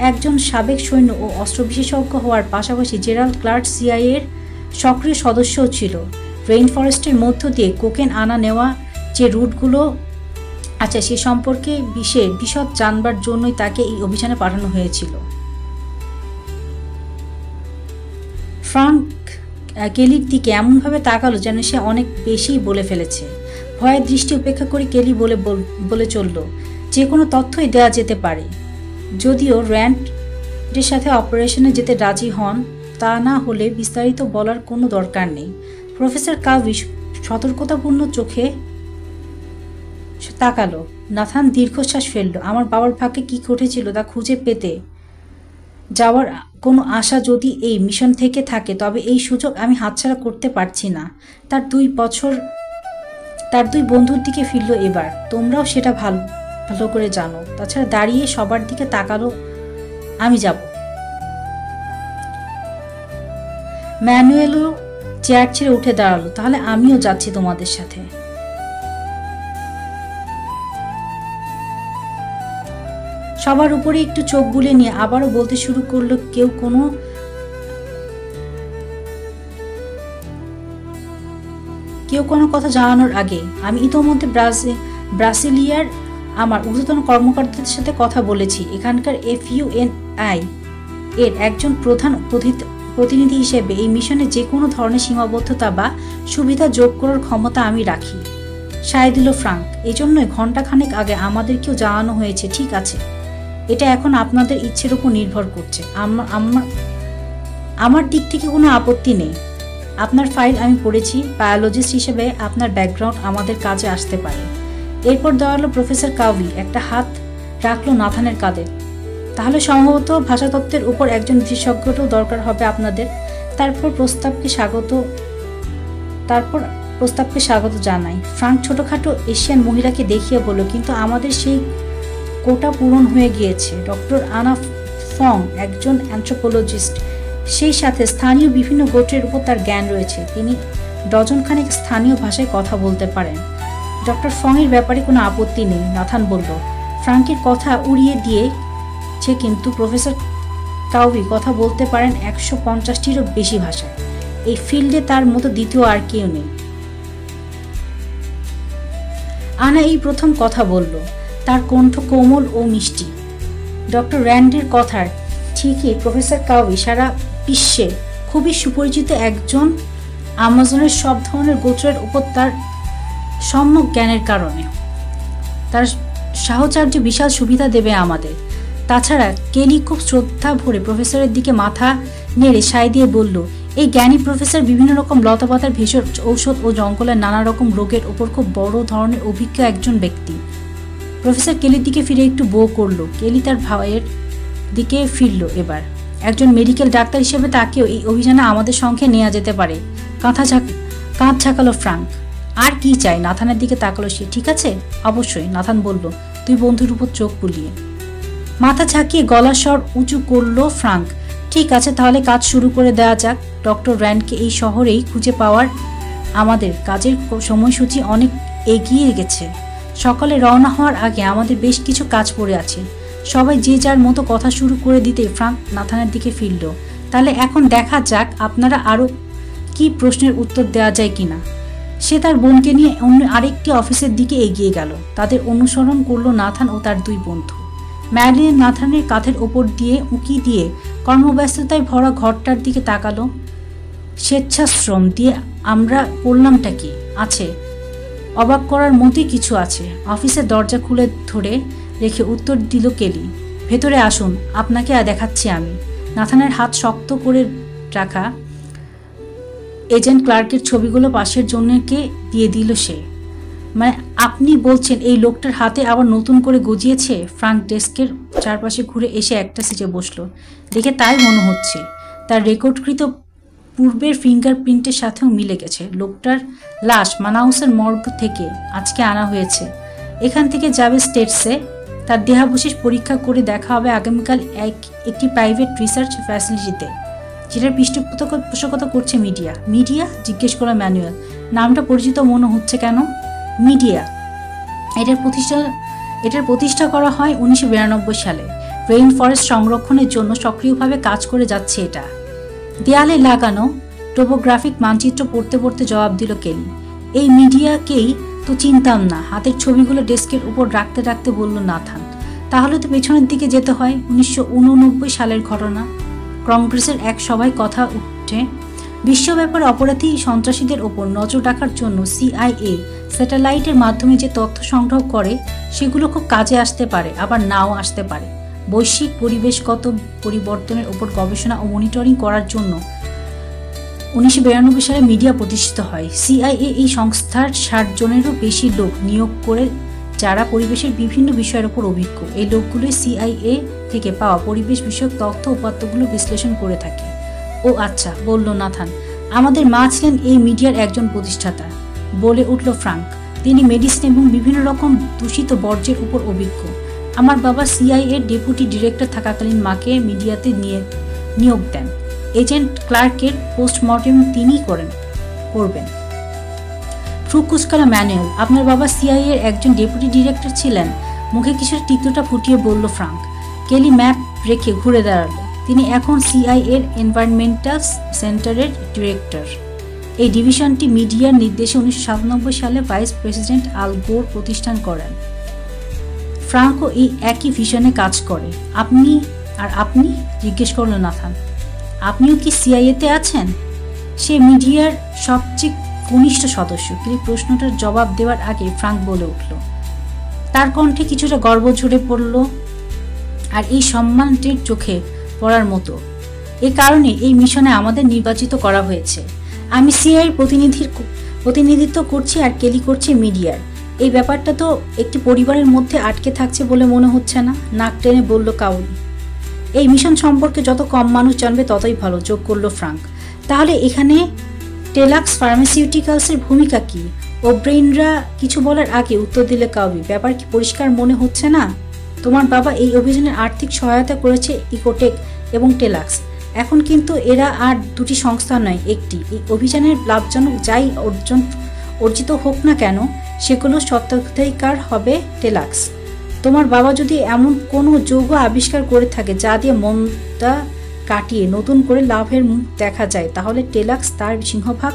একজন সাবেক সৈন্য ও অস্ত্র বিশেষজ্ঞ হওয়ার পাশাপাশি জেরাল্ড ক্লার্ক সিআইএ এর সক্রিয় সদস্যও ছিল। রেইন ফরেস্টের মধ্য দিয়ে কোকেন আনা নেওয়া যে রুটগুলো আছে সে সম্পর্কে বিশদ জানবার জন্যই তাকে এই অভিযানে পাঠানো হয়েছিল। ফ্রাঙ্ক কেলির দিকে এমনভাবে তাকালো যেন সে অনেক বেশিই বলে ফেলেছে। ভয়ের দৃষ্টি উপেক্ষা করে কেলি বলে চলল, যে কোনো তথ্যই দেওয়া যেতে পারে। যদিও র্যান্ডের সাথে অপারেশনে যেতে রাজি হন, তা না হলে বিস্তারিত বলার কোনো দরকার নেই। প্রফেসর কাউই সতর্কতাপূর্ণ চোখে তাকালো। নাথান দীর্ঘশ্বাস ফেলল। আমার বাবার ভাগ্যে কি ঘটেছিল তা খুঁজে পেতে যাওয়ার কোনো আশা যদি এই মিশন থেকে থাকে, তবে এই সুযোগ আমি হাতছাড়া করতে পারছি না। তার দুই বন্ধুর দিকে ফিরল এবার। তোমরাও সেটা ভালো করে জানো। তাছাড়া দাঁড়িয়ে সবার দিকে তাকালো। আমি যাব। ম্যানুয়েলও চেয়ার ছেড়ে উঠে দাঁড়ালো। তাহলে আমিও যাচ্ছি তোমাদের সাথে। সবার উপরে একটু চোখ বুলে নিয়ে আবারও বলতে শুরু করলো, কেউ কোনো কথা জানানোর আগে আমি ইতোমধ্যে ব্রাসিলিয়ার আমার ঊর্ধ্বতন কর্মকর্তাদের সাথে কথা বলেছি। এখানকার FUNI এর একজন প্রধান প্রতিনিধি হিসেবে এই মিশনে যে কোনো ধরনের সীমাবদ্ধতা বা সুবিধা যোগ করার ক্ষমতা আমি রাখি। সায় দিল ফ্রাঙ্ক। এজন্যই ঘণ্টাখানেক আগে আমাদেরকেও জানানো হয়েছে। ঠিক আছে, এটা এখন আপনাদের ইচ্ছের উপর নির্ভর করছে। আমার দিক থেকে কোনো আপত্তি নেই। আপনার ফাইল আমি পড়েছি। বায়োলজিস্ট হিসেবে আপনার ব্যাকগ্রাউন্ড আমাদের কাজে আসতে পারে। এরপর দাঁড়ালো প্রফেসর কাউই। একটা হাত রাখলো নাথানের কাঁধে। তাহলে সম্ভবত ভাষাতত্ত্বের উপর একজন বিশেষজ্ঞও দরকার হবে আপনাদের। তারপর প্রস্তাবকে স্বাগত জানাই। ফ্রাঙ্ক ছোটখাটো এশিয়ান মহিলাকে দেখিয়ে বলল, কিন্তু আমাদের সেই কোটা পূরণ হয়ে গিয়েছে। ডক্টর আনা ফং একজন অ্যানথ্রোপোলজিস্ট, সেই সাথে স্থানীয় বিভিন্ন গোত্রের উপর তার জ্ঞান রয়েছে। তিনি ডজনখানেক স্থানীয় ভাষায় কথা বলতে পারেন। ডক্টর ফং এর ব্যাপারে কোনো আপত্তি নেই, নাথান বলল। ফ্রাঙ্কের কথা উড়িয়ে দিয়েছে, কিন্তু প্রফেসর কাউই কথা বলতে পারেন 150টিরও বেশি ভাষায়। এই ফিল্ডে তার মতো দ্বিতীয় আর কেউ নেই। আনা এই প্রথম কথা বলল। তার কণ্ঠ কোমল ও মিষ্টি। ডক্টর র্যান্ডের কথার ঠিকই প্রফেসর কাউই সারা বিশ্বে খুবই সুপরিচিত একজন আমাজনের সব ধরনের গোত্রের উপর তার সম্যক জ্ঞানের কারণে। তার সাহচর্য বিশাল সুবিধা দেবে আমাদের। তাছাড়া কেলি খুব শ্রদ্ধা ভরে প্রফেসরের দিকে মাথা নেড়ে সায় দিয়ে বলল, এই জ্ঞানী প্রফেসর বিভিন্ন রকম লতাপাতার ভেষজ ঔষধ ও জঙ্গলের নানা রকম রোগের ওপর খুব বড় ধরনের অভিজ্ঞ একজন ব্যক্তি। প্রফেসর কেলির দিকে ফিরে একটু বো করল। কেলি তার ভাইয়ের দিকে ফিরল এবার। একজন মেডিকেল ডাক্তার হিসেবে তাকেও এই অভিযানে আমাদের সঙ্গে নেওয়া যেতে পারে। কাঁধ ঝাঁকালো ফ্রাঙ্ক। আর কি চাই? নাথানের দিকে তাকালো সে। ঠিক আছে, অবশ্যই, নাথান বলল, দুই বন্ধুর উপর চোখ বুলিয়ে। মাথা ঝাঁকিয়ে গলার স্বর উঁচু করল ফ্রাঙ্ক। ঠিক আছে, তাহলে কাজ শুরু করে দেওয়া যাক। ডক্টর র্যান্ডকে এই শহরেই খুঁজে পাওয়ার আমাদের কাজের সময়সূচি অনেক এগিয়ে গেছে। সকালে রওনা হওয়ার আগে আমাদের বেশ কিছু কাজ পড়ে আছে। সবাই যে যার মতো কথা শুরু করে দিতে ফ্রাঙ্ক নাথানের দিকে ফিরল। তাহলে এখন দেখা যাক আপনারা আরও কি প্রশ্নের উত্তর দেওয়া যায় কিনা। সে তার বোনকে নিয়ে অন্য আরেকটি অফিসের দিকে এগিয়ে গেল। তাদের অনুসরণ করলো নাথান ও তার দুই বন্ধু। ম্যাডলিন নাথানের কাঁধের ওপর দিয়ে উঁকি দিয়ে কর্মব্যস্ততায় ভরা ঘরটার দিকে তাকালো। স্বেচ্ছাশ্রম দিয়ে আমরা করলামটা কি? আছে, অবাক করার মতোই কিছু আছে। অফিসের দরজা খুলে ধরে রেখে উত্তর দিল কেলি। ভেতরে আসুন, আপনাকে দেখাচ্ছি আমি। নাথানের হাত শক্ত করে রাখা এজেন্ট ক্লার্কের ছবিগুলো পাশের জনকে দিয়ে দিল সে। মানে আপনি বলছেন এই লোকটার হাতে আবার নতুন করে গজিয়েছে? ফ্রাঙ্ক ডেস্কের চারপাশে ঘুরে এসে একটা সিটে বসলো। দেখে তাই মনে হচ্ছে। তার রেকর্ডকৃত পূর্বের ফিঙ্গারপ্রিন্টের সাথেও মিলে গেছে। লোকটার লাশ মানাউসের মর্গ থেকে আজকে আনা হয়েছে। এখান থেকে যাবে স্টেটসে। তার দেহাবশেষ পরীক্ষা করে দেখা হবে আগামীকাল একটি প্রাইভেট রিসার্চ ফ্যাসিলিটিতে, যেটার পৃষ্ঠপোষকতা করছে মিডিয়া। মিডিয়া? জিজ্ঞেস করা ম্যানুয়াল। নামটা পরিচিত মনে হচ্ছে কেন? মিডিয়া, এটার প্রতিষ্ঠা করা হয় 1992 সালে। রেইন ফরেস্ট সংরক্ষণের জন্য সক্রিয়ভাবে কাজ করে যাচ্ছে এটা। দেয়ালে লাগানো টোপোগ্রাফিক মানচিত্র পড়তে পড়তে জবাব দিল কেলি। এই মিডিয়াকেই তো চিনতাম না। হাতের ছবিগুলো ডেস্কের উপর রাখতে রাখতে বলল নাথান। তাহলে তো পেছনের দিকে যেতে হয়। 1989 সালের ঘটনা। কংগ্রেসের এক সভায় কথা উঠে বিশ্বব্যাপী অপরাধী সন্ত্রাসীদের ওপর নজর রাখার জন্য CIA স্যাটেলাইটের মাধ্যমে যে তথ্য সংগ্রহ করে সেগুলো খুব কাজে আসতে পারে, আবার নাও আসতে পারে। বৈশ্বিক পরিবেশগত পরিবর্তনের ওপর গবেষণা ও মনিটরিং করার জন্য 1992 সালে মিডিয়া প্রতিষ্ঠিত হয়। CIA এই সংস্থার 60 জনেরও বেশি লোক নিয়োগ করে, যারা পরিবেশের বিভিন্ন বিষয়ের উপর অভিজ্ঞ। এই লোকগুলো CIA থেকে পাওয়া পরিবেশ বিষয়ক তথ্য উপাত্তগুলো বিশ্লেষণ করে থাকে। ও আচ্ছা, বলল নাথান। আমাদের মা ছিলেন এই মিডিয়ার একজন প্রতিষ্ঠাতা, বলে উঠল ফ্রাঙ্ক। তিনি মেডিসিন এবং বিভিন্ন রকম দূষিত বর্জ্যের উপর অভিজ্ঞ। আমার বাবা CIA ডেপুটি ডিরেক্টর থাকাকালীন মাকে মিডিয়াতে নিয়োগ দেন। এজেন্ট ক্লার্কের পোস্টমর্টেম তিনিই করবেন। ফ্রুকুসকালা ম্যানুয়াল। আপনার বাবা CIA একজন ডেপুটি ডিরেক্টর ছিলেন? মুখে কিশোর তিক্ততা ফুটিয়ে বলল ফ্রাঙ্ক। কেলি ম্যাপ রেখে ঘুরে দাঁড়ালো। তিনি এখন CIA এনভায়রনমেন্টাল সেন্টারের ডিরেক্টর। এই ডিভিশনটি মিডিয়ার নির্দেশে 1997 সালে ভাইস প্রেসিডেন্ট আল গোর প্রতিষ্ঠান করেন। ফ্রাঙ্কও এই একই ভিশনে কাজ করে। আপনি জিজ্ঞেস করল নাথান। আপনিও কি CIA-তে আছেন? সে মিডিয়ার সবচেয়ে ঘনিষ্ঠ সদস্য। কিন্তু প্রশ্নটার জবাব দেওয়ার আগে ফ্রাঙ্ক বলে উঠল। তার কণ্ঠে কিছুটা গর্ব ঝরে পড়ল, আর এই সম্মানটির চোখে পড়ার মতো। এ কারণে এই মিশনে আমাদের নির্বাচিত করা হয়েছে। আমি CIA প্রতিনিধিত্ব করছি, আর কেলি করছে মিডিয়ার। এই ব্যাপারটা তো একটি পরিবারের মধ্যে আটকে থাকছে বলে মনে হচ্ছে না? নাক টেনে বলল কাউলি। এই মিশন সম্পর্কে যত কম মানুষ জানবে ততই ভালো, যোগ করল ফ্রাঙ্ক। তাহলে এখানে টেলাক্স ফার্মাসিউটিক্যালসের ভূমিকা কি? ওব্রেইনরা কিছু বলার আগে উত্তর দিলে কাউলি। ব্যাপার কি পরিষ্কার মনে হচ্ছে না? তোমার বাবা এই অভিযানের আর্থিক সহায়তা করেছে ইকোটেক এবং টেলাক্স। এখন কিন্তু এরা আর দুটি সংস্থা নয়, একটি। এই অভিযানের লাভজনক যাই অর্জিত হোক না কেন, সেগুলো স্বত্বাধিকার হবে টেলাক্স। তোমার বাবা যদি এমন কোনো যৌগ আবিষ্কার করে থাকে যা দিয়ে মন্দা কাটিয়ে নতুন করে লাভের মুখ দেখা যায়, তাহলে টেলাক্স তার সিংহভাগ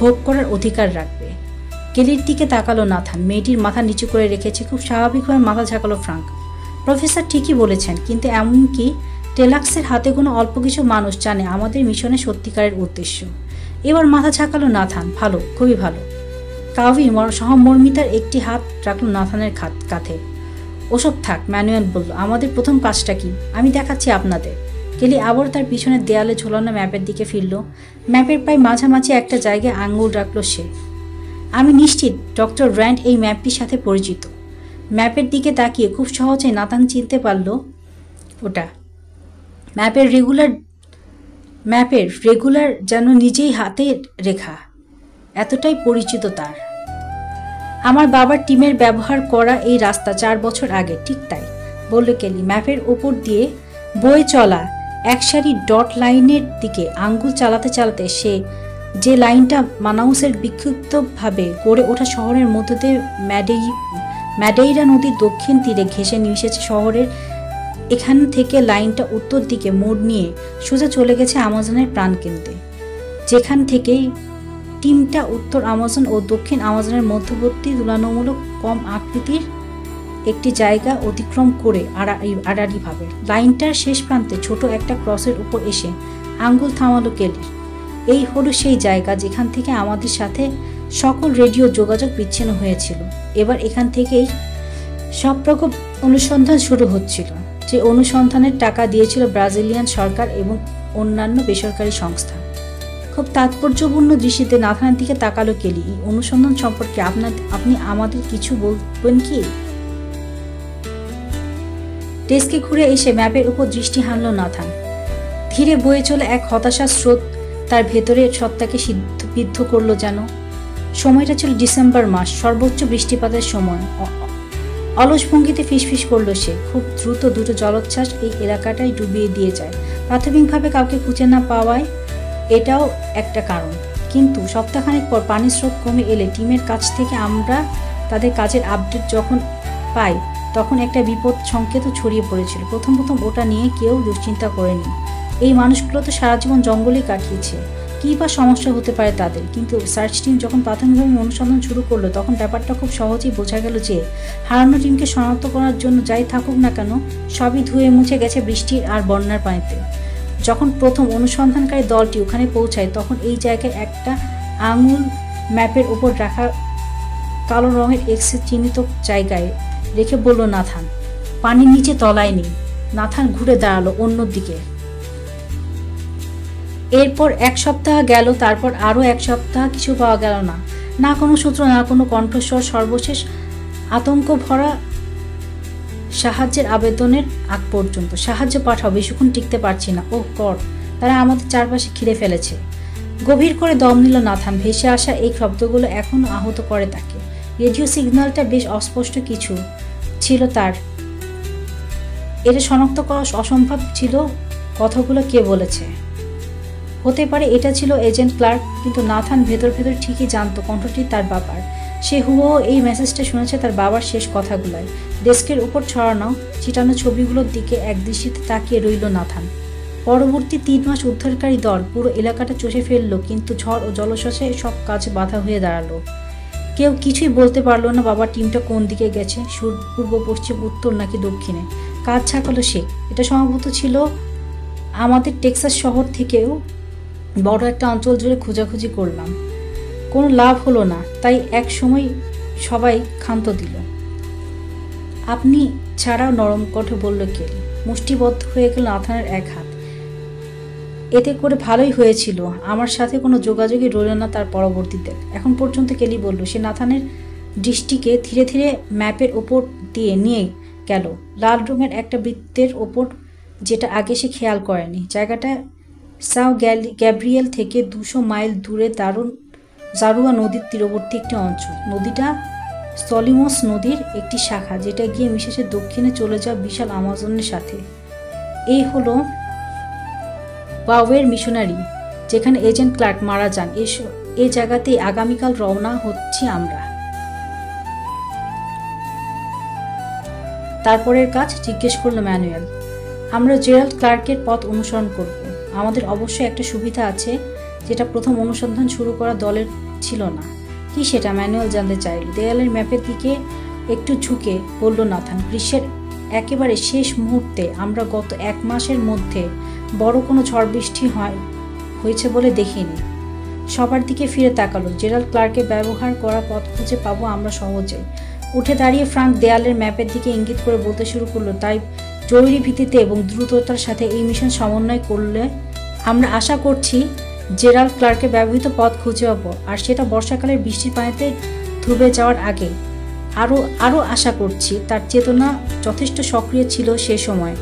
ভোগ করার অধিকার রাখবে। কেলির দিকে তাকালো নাথান। মেয়েটির মাথা নিচু করে রেখেছে। খুব স্বাভাবিকভাবে মাথা ঝাঁকালো ফ্রাঙ্ক। প্রফেসর ঠিকই বলেছেন, কিন্তু এমনকি টেলাক্সের হাতে কোনো অল্প কিছু মানুষ জানে আমাদের মিশনের সত্যিকারের উদ্দেশ্য। এবার মাথা ঝাঁকালো নাথান। ভালো, খুবই ভালো। কাউভি সহমর্মিতার একটি হাত রাখলো নাথানের কাঁধে। ওসব থাক, ম্যানুয়াল বলল। আমাদের প্রথম কাজটা কি? আমি দেখাচ্ছি আপনাদের। কেলি আবার তার পিছনের দেয়ালে ঝোলানো ম্যাপের দিকে ফিরল। ম্যাপের প্রায় মাঝামাঝি একটা জায়গায় আঙুল রাখলো সে। আমি নিশ্চিত ডক্টর র্যান্ড এই ম্যাপটির সাথে পরিচিত। ম্যাপের দিকে তাকিয়ে খুব সহজেই নাথান চিনতে পারল ওটা। ম্যাপের রেগুলার যেন নিজেই হাতে রেখা, এতটাই পরিচিত তার। আমার বাবার টিমের ব্যবহার করা এই রাস্তা 4 বছর আগে, ঠিক তাই, বলল কেলি। ম্যাপের ওপর দিয়ে বয়ে চলা এক সারি ডট লাইনের দিকে আঙ্গুল চালাতে চালাতে সে যে লাইনটা মানাউসের বিক্ষিপ্তভাবে গড়ে ওঠা শহরের মধ্য দিয়ে ম্যাডেইরা নদীর দক্ষিণ তীরে ঘেঁষে মিশেছে শহরের, এখান থেকে লাইনটা উত্তর দিকে মোড় নিয়ে সোজা চলে গেছে আমাজনের প্রাণকেন্দ্রে, যেখান থেকেই টিমটা উত্তর আমাজন ও দক্ষিণ আমাজনের মধ্যবর্তী তুলনামূলক কম আকৃতির একটি জায়গা অতিক্রম করে আড়াআড়িভাবে লাইনটার শেষ প্রান্তে ছোট একটা ক্রসের উপর এসে আঙ্গুল থামালো কেলির। এই হলো সেই জায়গা যেখান থেকে আমাদের সাথে সকল রেডিও যোগাযোগ বিচ্ছিন্ন হয়েছিল। এবার এখান থেকেই সব রকম অনুসন্ধান শুরু হচ্ছিল, যে অনুসন্ধানের টাকা দিয়েছিল ব্রাজিলিয়ান সরকার এবং অন্যান্য বেসরকারি সংস্থা। খুব তাৎপর্যপূর্ণ দৃষ্টিতে নাথানের দিকে তাকালো কেলি। এই অনুসন্ধান সম্পর্কে আপনি আমাদের কিছু বলবেন কি? ডেস্কে ঘুরে এসে ম্যাপের উপর দৃষ্টি হানল নাথান। ধীরে বয়ে চলে এক হতাশার স্রোত তার ভেতরের সত্তাকে বিদ্ধ করলো যেন। সময়টা ছিল ডিসেম্বর মাস, সর্বোচ্চ বৃষ্টিপাতের সময়। অলস ভঙ্গিতে ফিসফিস করলো সে। খুব দ্রুত দুটো জলোচ্ছ্বাস এই এলাকাটাই ডুবিয়ে দিয়ে যায়। প্রাথমিকভাবে কাউকে খুঁজে না পাওয়ায় এটাও একটা কারণ, কিন্তু সপ্তাহখানেক পর পানির স্রোত কমে এলে টিমের কাছ থেকে আমরা তাদের কাজের আপডেট যখন পাই তখন একটা বিপদ সংকেত ছড়িয়ে পড়েছিল। প্রথম ওটা নিয়ে কেউ দুশ্চিন্তা করেনি। এই মানুষগুলো তো সারা জীবন জঙ্গলেই কাটিয়েছে, কী বা সমস্যা হতে পারে তাদের। কিন্তু সার্চ টিম যখন প্রাথমিকভাবে অনুসন্ধান শুরু করলো তখন ব্যাপারটা খুব সহজেই বোঝা গেল যে হারানো টিমকে শনাক্ত করার জন্য যাই থাকুক না কেন সবই ধুয়ে মুছে গেছে বৃষ্টির আর বন্যার পানিতে। যখন প্রথম অনুসন্ধানকারী দলটি ওখানে পৌঁছায় তখন এই জায়গায় একটা আঙুল ম্যাপের উপর রাখা কালো রঙের এক্সে চিহ্নিত জায়গায় রেখে বলল নাথান, পানির নিচে তলায় নেই। নাথান ঘুরে দাঁড়ালো অন্যদিকে। এরপর এক সপ্তাহ গেল, তারপর আরো এক সপ্তাহ, কিছু পাওয়া গেল না। না কোনো সূত্র, না কোনো কণ্ঠস্বর। সর্বশেষ আতঙ্ক ভরা সাহায্যের আবেদনের আগ পর্যন্ত। সাহায্য পাঠাও, বেশিক্ষণ টিকতে পারছি না। ওহ গড, তারা আমাদের চারপাশে ঘিরে ফেলেছে। গভীর করে দম নিল নাথান। ভেসে আসা এই শব্দগুলো এখনো আহত করে তাকে। রেডিও সিগন্যালটা বেশ অস্পষ্ট কিছু ছিল তার। এটা শনাক্ত করা অসম্ভব ছিল কথাগুলো কে বলেছে। হতে পারে এটা ছিল এজেন্ট ক্লার্ক, কিন্তু নাথান ভেতর ভেতর ঠিকই জানতো কণ্ঠটি তার বাবার। সে হুবহু এই মেসেজটা শুনেছে তার বাবার শেষ কথাগুলোয়। ডেস্কের উপর ছড়ানো ছিটানো ছবিগুলোর দিকে একদৃষ্টিতে তাকিয়ে রইল নাথান। পরবর্তী 3 মাস উদ্ধারকারী দল পুরো এলাকাটা চষে ফেললো, কিন্তু ঝড় ও জলোচ্ছ্বাসে সব কাজ বাধা হয়ে দাঁড়ালো। কেউ কিছুই বলতে পারলো না বাবার টিমটা কোন দিকে গেছে, পূর্ব, পশ্চিম, উত্তর নাকি দক্ষিণে। কাজ ছাকালো সে। এটা সম্ভবত ছিল আমাদের টেক্সাস শহর থেকেও বড় একটা অঞ্চল জুড়ে খোঁজাখুঁজি করলাম, কোনো লাভ হলো না। তাই এক সময় সবাই ক্ষান্ত দিল। আপনি ছাড়াও, নরম কণ্ঠে বলল কেলি। মুষ্টিবদ্ধ হয়ে গেল নাথানের এক হাত। এতে করে ভালোই হয়েছিল, আমার সাথে কোনো যোগাযোগই রইল না তার পরবর্তীতে। এখন পর্যন্ত কেলি বলল। সে নাথানের দৃষ্টিকে ধীরে ধীরে ম্যাপের ওপর দিয়ে নিয়ে গেল, লাল রঙের একটা বৃত্তের ওপর, যেটা আগে সে খেয়াল করেনি। জায়গাটা সাও গ্যাব্রিয়েল থেকে 200 মাইল দূরে জারুয়া নদীর তীরবর্তী একটি অঞ্চল। নদীটা সলিমোস নদীর একটি শাখা, যেটা গিয়ে মিশেছে দক্ষিণে চলে যাওয়া বিশাল আমাজনের সাথে। এই হলো পাওয়ের মিশনারি, যেখানে এজেন্ট ক্লার্ক মারা যান। এই জায়গাতেই আগামীকাল রওনা হচ্ছি আমরা। তারপরের কাজ, জিজ্ঞেস করলো ম্যানুয়েল। আমরা জেরাল্ড ক্লার্কের পথ অনুসরণ করব। আমাদের অবশ্যই একটা সুবিধা আছে, যেটা প্রথম অনুসন্ধান শুরু করা দলের ছিল না। কি সেটা? ম্যানুয়েল জানতে চাইল। দেয়ালের ম্যাপের দিকে একটু ঝুঁকে বলল নাথান, গ্রীষ্মের একেবারে শেষ মুহূর্তে আমরা গত 1 মাসের মধ্যে বড় কোনো ঝড় বৃষ্টি হয়েছে বলে দেখিনি। সবার দিকে ফিরে তাকালো। জেরাল্ড ক্লার্কের ব্যবহার করা পথ খুঁজে পাবো আমরা সহজেই। উঠে দাঁড়িয়ে ফ্রাঙ্ক দেয়ালের ম্যাপের দিকে ইঙ্গিত করে বলতে শুরু করলো, তাই জরুরি ভিত্তিতে এবং দ্রুততার সাথে এই মিশন সমন্বয় করলে আমরা আশা করছি জেরাল্ড ক্লার্কের ব্যবহৃত পথ খুঁজে পাবো, আর সেটা বর্ষাকালের বৃষ্টির পানিতে ডুবে যাওয়ার আগে। আরও আশা করছি তার চেতনা যথেষ্ট সক্রিয় ছিল সে সময়।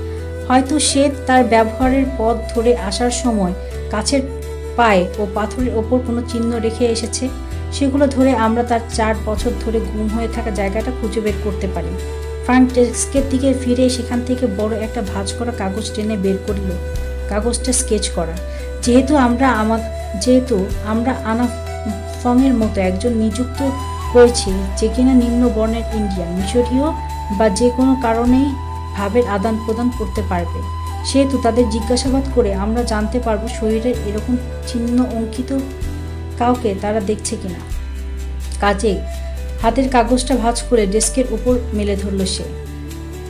হয়তো সে তার ব্যবহারের পথ ধরে আসার সময় গাছের পায়ে ও পাথরের ওপর কোনো চিহ্ন রেখে এসেছে। সেগুলো ধরে আমরা তার 4 বছর ধরে গুম হয়ে থাকা জায়গাটা খুঁজে বের করতে পারি। ফ্রাঙ্ক ডেস্কের দিকে ফিরে সেখান থেকে বড় একটা ভাঁজ করা কাগজ টেনে বের করল। কাগজটা স্কেচ করা। যেহেতু আমরা আনাফংয়ের মতো একজন নিযুক্ত করেছি, যে কিনা নিম্ন বর্ণের ইন্ডিয়ান, মিশরীয় বা যে কোনো কারণেই ভাবের আদান প্রদান করতে পারবে, সেহেতু তাদের জিজ্ঞাসাবাদ করে আমরা জানতে পারবো শরীরের এরকম চিহ্ন অঙ্কিত কাউকে তারা দেখছে কিনা। কাজেই হাতের কাগজটা ভাঁজ করে ডেস্কের উপর মেলে ধরল সে।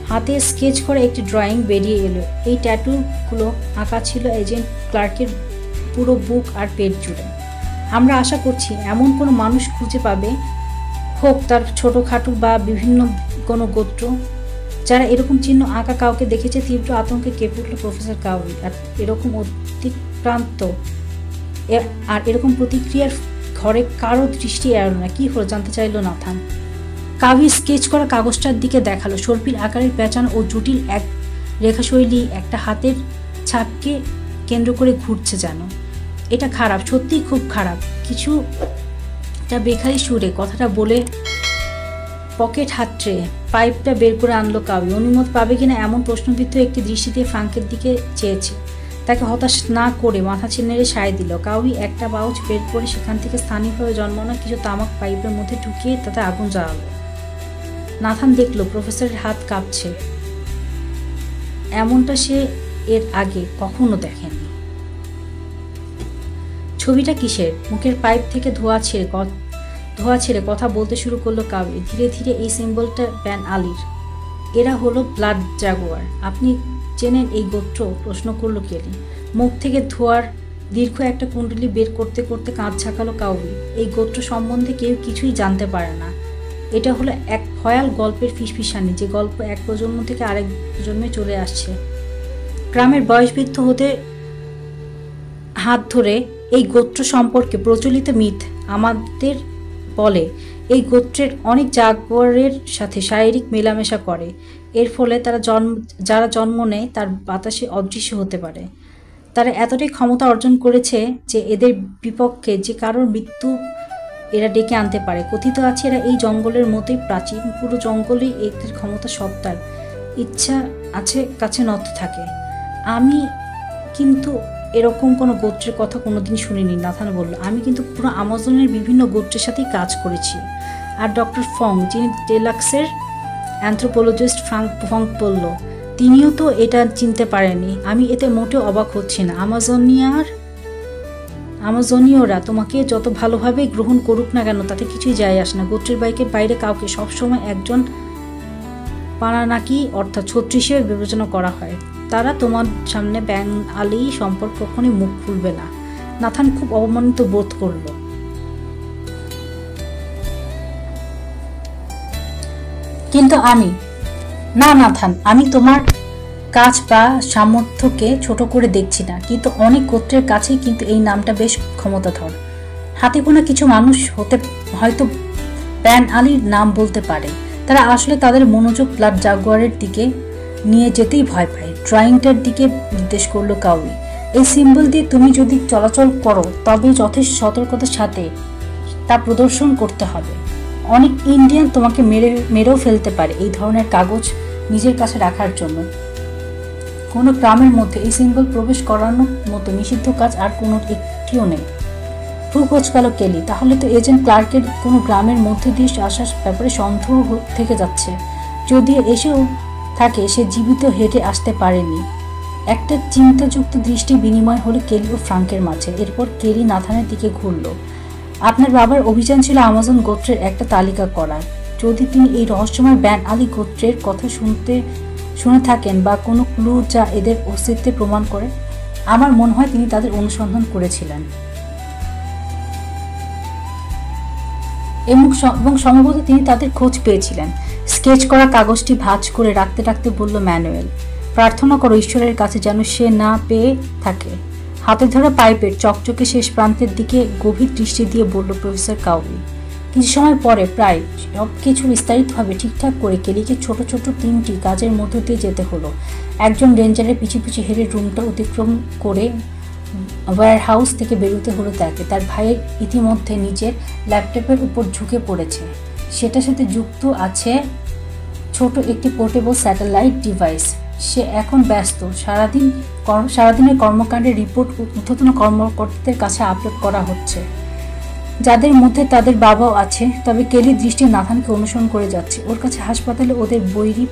হাতে স্কেচ করে একটি ড্রয়িং বেরিয়ে এলো। এই ট্যাটুগুলো আঁকা ছিল এজেন্ট ক্লার্কের পুরো বুক আর পেট জুড়ে। আমরা আশা করছি এমন কোনো মানুষ খুঁজে পাবে, হোক তার ছোটোখাটো বা বিভিন্ন কোনো গোত্র, যারা এরকম চিহ্ন আঁকা কাউকে দেখেছে। তীব্র আতঙ্কে কেঁপে উঠল প্রফেসর কাউরি। আর এরকম অতিক্রান্ত আর এরকম প্রতিক্রিয়ার ঘরে কারো দৃষ্টি এড়ালো না। কি হলো জানতে চাইল নাথান। কাউরি স্কেচ করা কাগজটার দিকে দেখালো। সর্পিল আকারের পেঁচানো ও জটিল এক রেখাশৈলী একটা হাতের ছাপকে কেন্দ্র করে ঘুরছে যেন। এটা খারাপ, সত্যিই খুব খারাপ। কিছুটা বেখারি সুরে কথাটা বলে পকেট হাতড়ে পাইপটা বের করে আনলো কাউই। অনুমতি পাবে কিনা এমন প্রশ্নবিদ্ধ একটি দৃষ্টি দিয়ে ফ্রাঙ্কের দিকে চেয়েছে। তাকে হতাশ না করে মাথা নেড়ে সায় দিল। কাউই একটা পাউচ বের করে সেখান থেকে স্থানীয়ভাবে জন্মানো কিছু তামাক পাইপের মধ্যে ঢুকিয়ে তাতে আগুন জ্বালালো। নাথান দেখলো প্রফেসরের হাত কাঁপছে। এমনটা সে এর আগে কখনো দেখেনি। ছবিটা কিসের? মুখের পাইপ থেকে ধোঁয়া ছেড়ে কথা বলতে শুরু করলো কাউই। ধীরে ধীরে এই সিম্বলটা ব্যান আলীর। এরা হলো ব্লাড জাগুয়ার। আপনি চেনেন এই গোত্র? প্রশ্ন করলো কেলি। মুখ থেকে ধোঁয়ার দীর্ঘ একটা কুণ্ডলি বের করতে করতে কাঁধ ঝাঁকালো কাউই। এই গোত্র সম্বন্ধে কেউ কিছুই জানতে পারে না। এটা হলো এক ভয়াল গল্পের ফিসফিসানি, যে গল্প এক প্রজন্ম থেকে আরেক প্রজন্মে চলে আসছে। গ্রামের বয়সবৃদ্ধ হতে হাত ধরে এই গোত্র সম্পর্কে প্রচলিত মিথ আমাদের বলে এই গোত্রের অনেক জাগুয়ারের সাথে শারীরিক মেলামেশা করে। এর ফলে যারা জন্ম নেয় তার বাতাসে অদৃশ্য হতে পারে। তারা এতটাই ক্ষমতা অর্জন করেছে যে এদের বিপক্ষে যে কারোর মৃত্যু এরা ডেকে আনতে পারে। কথিত আছে এরা এই জঙ্গলের মতোই প্রাচীন, পুরো জঙ্গলেই এদের ক্ষমতা সত্তার ইচ্ছা আছে কাছে নত থাকে। আমি কিন্তু এরকম কোনো গোত্রের কথা কোনোদিন শুনিনি, নাথান বলল। আমি কিন্তু পুরো আমাজনের বিভিন্ন গোত্রের সাথেই কাজ করেছি। আর ডক্টর ফং, যিনি ডেলাক্সের অ্যানথ্রোপোলজিস্ট ফং বলল, তিনিও তো এটা চিনতে পারেনি। আমি এতে মোটেও অবাক হচ্ছি না। আমাজনীয়রা তোমাকে যত ভালোভাবে গ্রহণ করুক না কেন তাতে কিছুই যায় আসে না। গোত্রের বাইরে কাউকে সবসময় একজন পানানাকি অর্থাৎ ছত্র হিসেবে বিবেচনা করা হয়। তারা তোমার সামনে ব্যাং আলী সম্পর্কে কখনই মুখ খুলবে না। নাথান খুব অপমানিত বোধ করল। কিন্তু না নাথান, আমি তোমার কাজ বা সামর্থ্যকে ছোট করে দেখছি না, কিন্তু অনেক গোত্রের কাছেই কিন্তু এই নামটা বেশ ক্ষমতাধর। হাতে গোনা কিছু মানুষ হয়তো ব্যান আলীর নাম বলতে পারে। তারা আসলে তাদের মনোযোগ ব্লাড জাগুয়ারের দিকে নিয়ে যেতেই ভয় পায়। ড্রয়িংটার দিকে নির্দেশ করলো কাউই। এই সিম্বল দিয়ে তুমি যদি চলাচল করো তবে যথেষ্ট সতর্কতার সাথে তা প্রদর্শন করতে হবে। অনেক ইন্ডিয়ান তোমাকে মেরেও ফেলতে পারে এই ধরনের কাগজ নিজের কাছে রাখার জন্য। কোনো গ্রামের মধ্যে এই সিম্বল প্রবেশ করানোর মতো নিষিদ্ধ কাজ আর কোনো একটিও নেই। ভ্রু কোঁচকাল কেলি। তাহলে তো এজেন্ট ক্লার্কের কোনো গ্রামের মধ্যে দিয়ে আসার ব্যাপারে সন্দেহ থেকে যাচ্ছে। যদি এসেও থাকে সে জীবিত হেঁটে আসতে পারেনি। একটা চিন্তাযুক্ত দৃষ্টি বিনিময় হলো কেলি ও ফ্রাঙ্কের মাঝে। এরপর কেলি নাথানের দিকে ঘুরল। আপনার বাবার অভিযান ছিল আমাজন গোত্রের একটা তালিকা করা। যদি তিনি এই রহস্যময় ব্যান আলী গোত্রের কথা শুনে থাকেন বা কোনো ক্লু যা এদের অস্তিত্বে প্রমাণ করে, আমার মনে হয় তিনি তাদের অনুসন্ধান করেছিলেন এবং সম্ভবত তিনি তাদের খোঁজ পেয়েছিলেন। স্কেচ করা কাগজটি ভাঁজ করে রাখতে রাখতে বলল ম্যানুয়েল, প্রার্থনা করো ঈশ্বরের কাছে যেন সে না পেয়ে থাকে। হাতে ধরা পাইপের চকচকে শেষ প্রান্তের দিকে গভীর দৃষ্টি দিয়ে বলল প্রফেসর কাউই। কিছু সময় পরে প্রায় সবকিছু বিস্তারিতভাবে ঠিকঠাক করে কেলিকে ছোট ছোট 3টি কাজের মধ্য দিয়ে যেতে হলো। একজন রেঞ্জারের পিছু পিছু হেরে রুমটা অতিক্রম করে ওয়্যার হাউস থেকে বেরোতে হলো তাকে। তার ভাইয়ের ইতিমধ্যে নিজের ল্যাপটপের উপর ঝুঁকে পড়েছে। সেটার সাথে যুক্ত আছে ছোট একটি পোর্টেবল স্যাটেলাইট ডিভাইস। সে এখন ব্যস্ত। সারাদিনের কর্মকাণ্ডের রিপোর্ট ঊর্ধ্বতন কর্মকর্তাদের কাছে আপলোড করা হচ্ছে, যাদের মধ্যে তাদের বাবাও আছে। তবে কেলির দৃষ্টি নাথানকে অনুসরণ করে যাচ্ছে। ওর কাছে হাসপাতালে ওদের বৈরী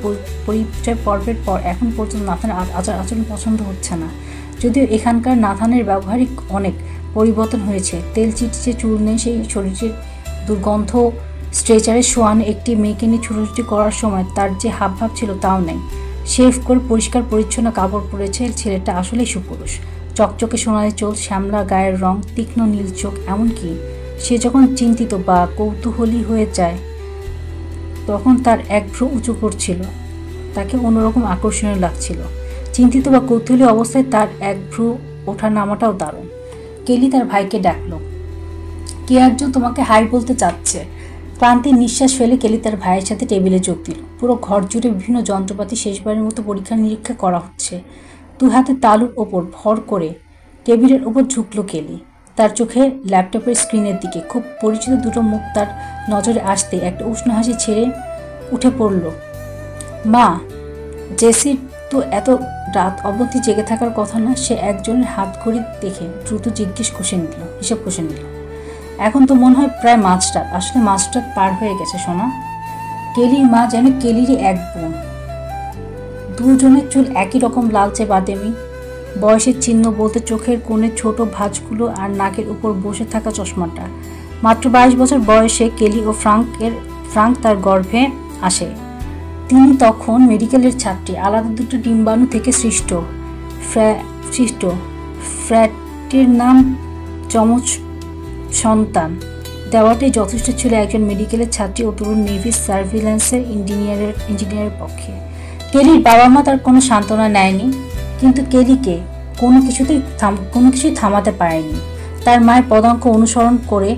পরিচয় পর্বের পর এখন পর্যন্ত নাথানের আচরণ পছন্দ হচ্ছে না। যদিও এখানকার নাথানের ব্যবহারিক অনেক পরিবর্তন হয়েছে। তেল চিটচিটে চুল নেই, সেই শরীরের দুর্গন্ধ। স্ট্রেচারে শোয়ানো একটি মেয়েকে নিয়ে ছুটোছুটি করার সময় তার যে হাবভাব ছিল তাও নেই। শেভ করে পরিষ্কার পরিচ্ছন্ন কাপড় পরেছে। ছেলেটা আসলেই সুপুরুষ। চকচকে সোনালি চোখ, শ্যামলা গায়ের রং, তীক্ষ্ণ নীল চোখ। এমনকি সে যখন চিন্তিত বা কৌতূহলী হয়ে যায় তখন তার এক ভ্রু উঁচু করছিল, তাকে অন্যরকম আকর্ষণীয় লাগছিল। চিন্তিত বা কৌতূহলী অবস্থায় তার এক ভ্রু ওঠা নামাটাও দারুণ। কেলি তার ভাইকে ডাকল। কে একজন তোমাকে হাই বলতে চাচ্ছে। ক্লান্তির নিঃশ্বাস ফেলে কেলি তার ভাইয়ের সাথে টেবিলে যোগ দিল। পুরো ঘর জুড়ে বিভিন্ন যন্ত্রপাতি শেষবারের মতো পরীক্ষা নিরীক্ষা করা হচ্ছে। 2 হাতে তালুর ওপর ভর করে টেবিলের ওপর ঝুঁকল কেলি, তার চোখে ল্যাপটপের স্ক্রিনের দিকে। খুব পরিচিত দুটো মুখ তার নজরে আসতে একটা উষ্ণ হাসি ছেড়ে উঠে পড়ল মা, জেসির তো এত রাত অবধি জেগে থাকার কথা না। সে একজনের হাত ঘড়ি দেখে দ্রুত হিসাব কষে নিল। এখন তো মনে হয় প্রায় মাঝরাত। আসলে মাঝরাত পার হয়ে গেছে সোনা। কেলির মা যেন কেলিরই এক বোন। দুজনের চুল একই রকম লালচে বাদামি, বয়সের চিহ্ন বলতে চোখের কোণে ছোট ভাঁজগুলো আর নাকের উপর বসে থাকা চশমাটা। মাত্র 22 বছর বয়সে কেলি ও ফ্রাঙ্ক তার গর্ভে আসে। তিনি তখন মেডিকেলের ছাত্রী, আলাদা দুটো ডিম্বাণু থেকে সৃষ্ট। ফ্র্যাটের নাম চমৎ সন্তান দেওয়াটাই যথেষ্ট ছিল একজন মেডিকেলের ছাত্রী ও তরুণ নেভি সার্ভিল্যান্সের ইঞ্জিনিয়ারের পক্ষে। কেলির বাবা মা তার কোনো সান্ত্বনা নেয়নি, কিন্তু কেলিকে কোনো কিছুই থামাতে পারেনি। তার মায়ের পদাঙ্ক অনুসরণ করে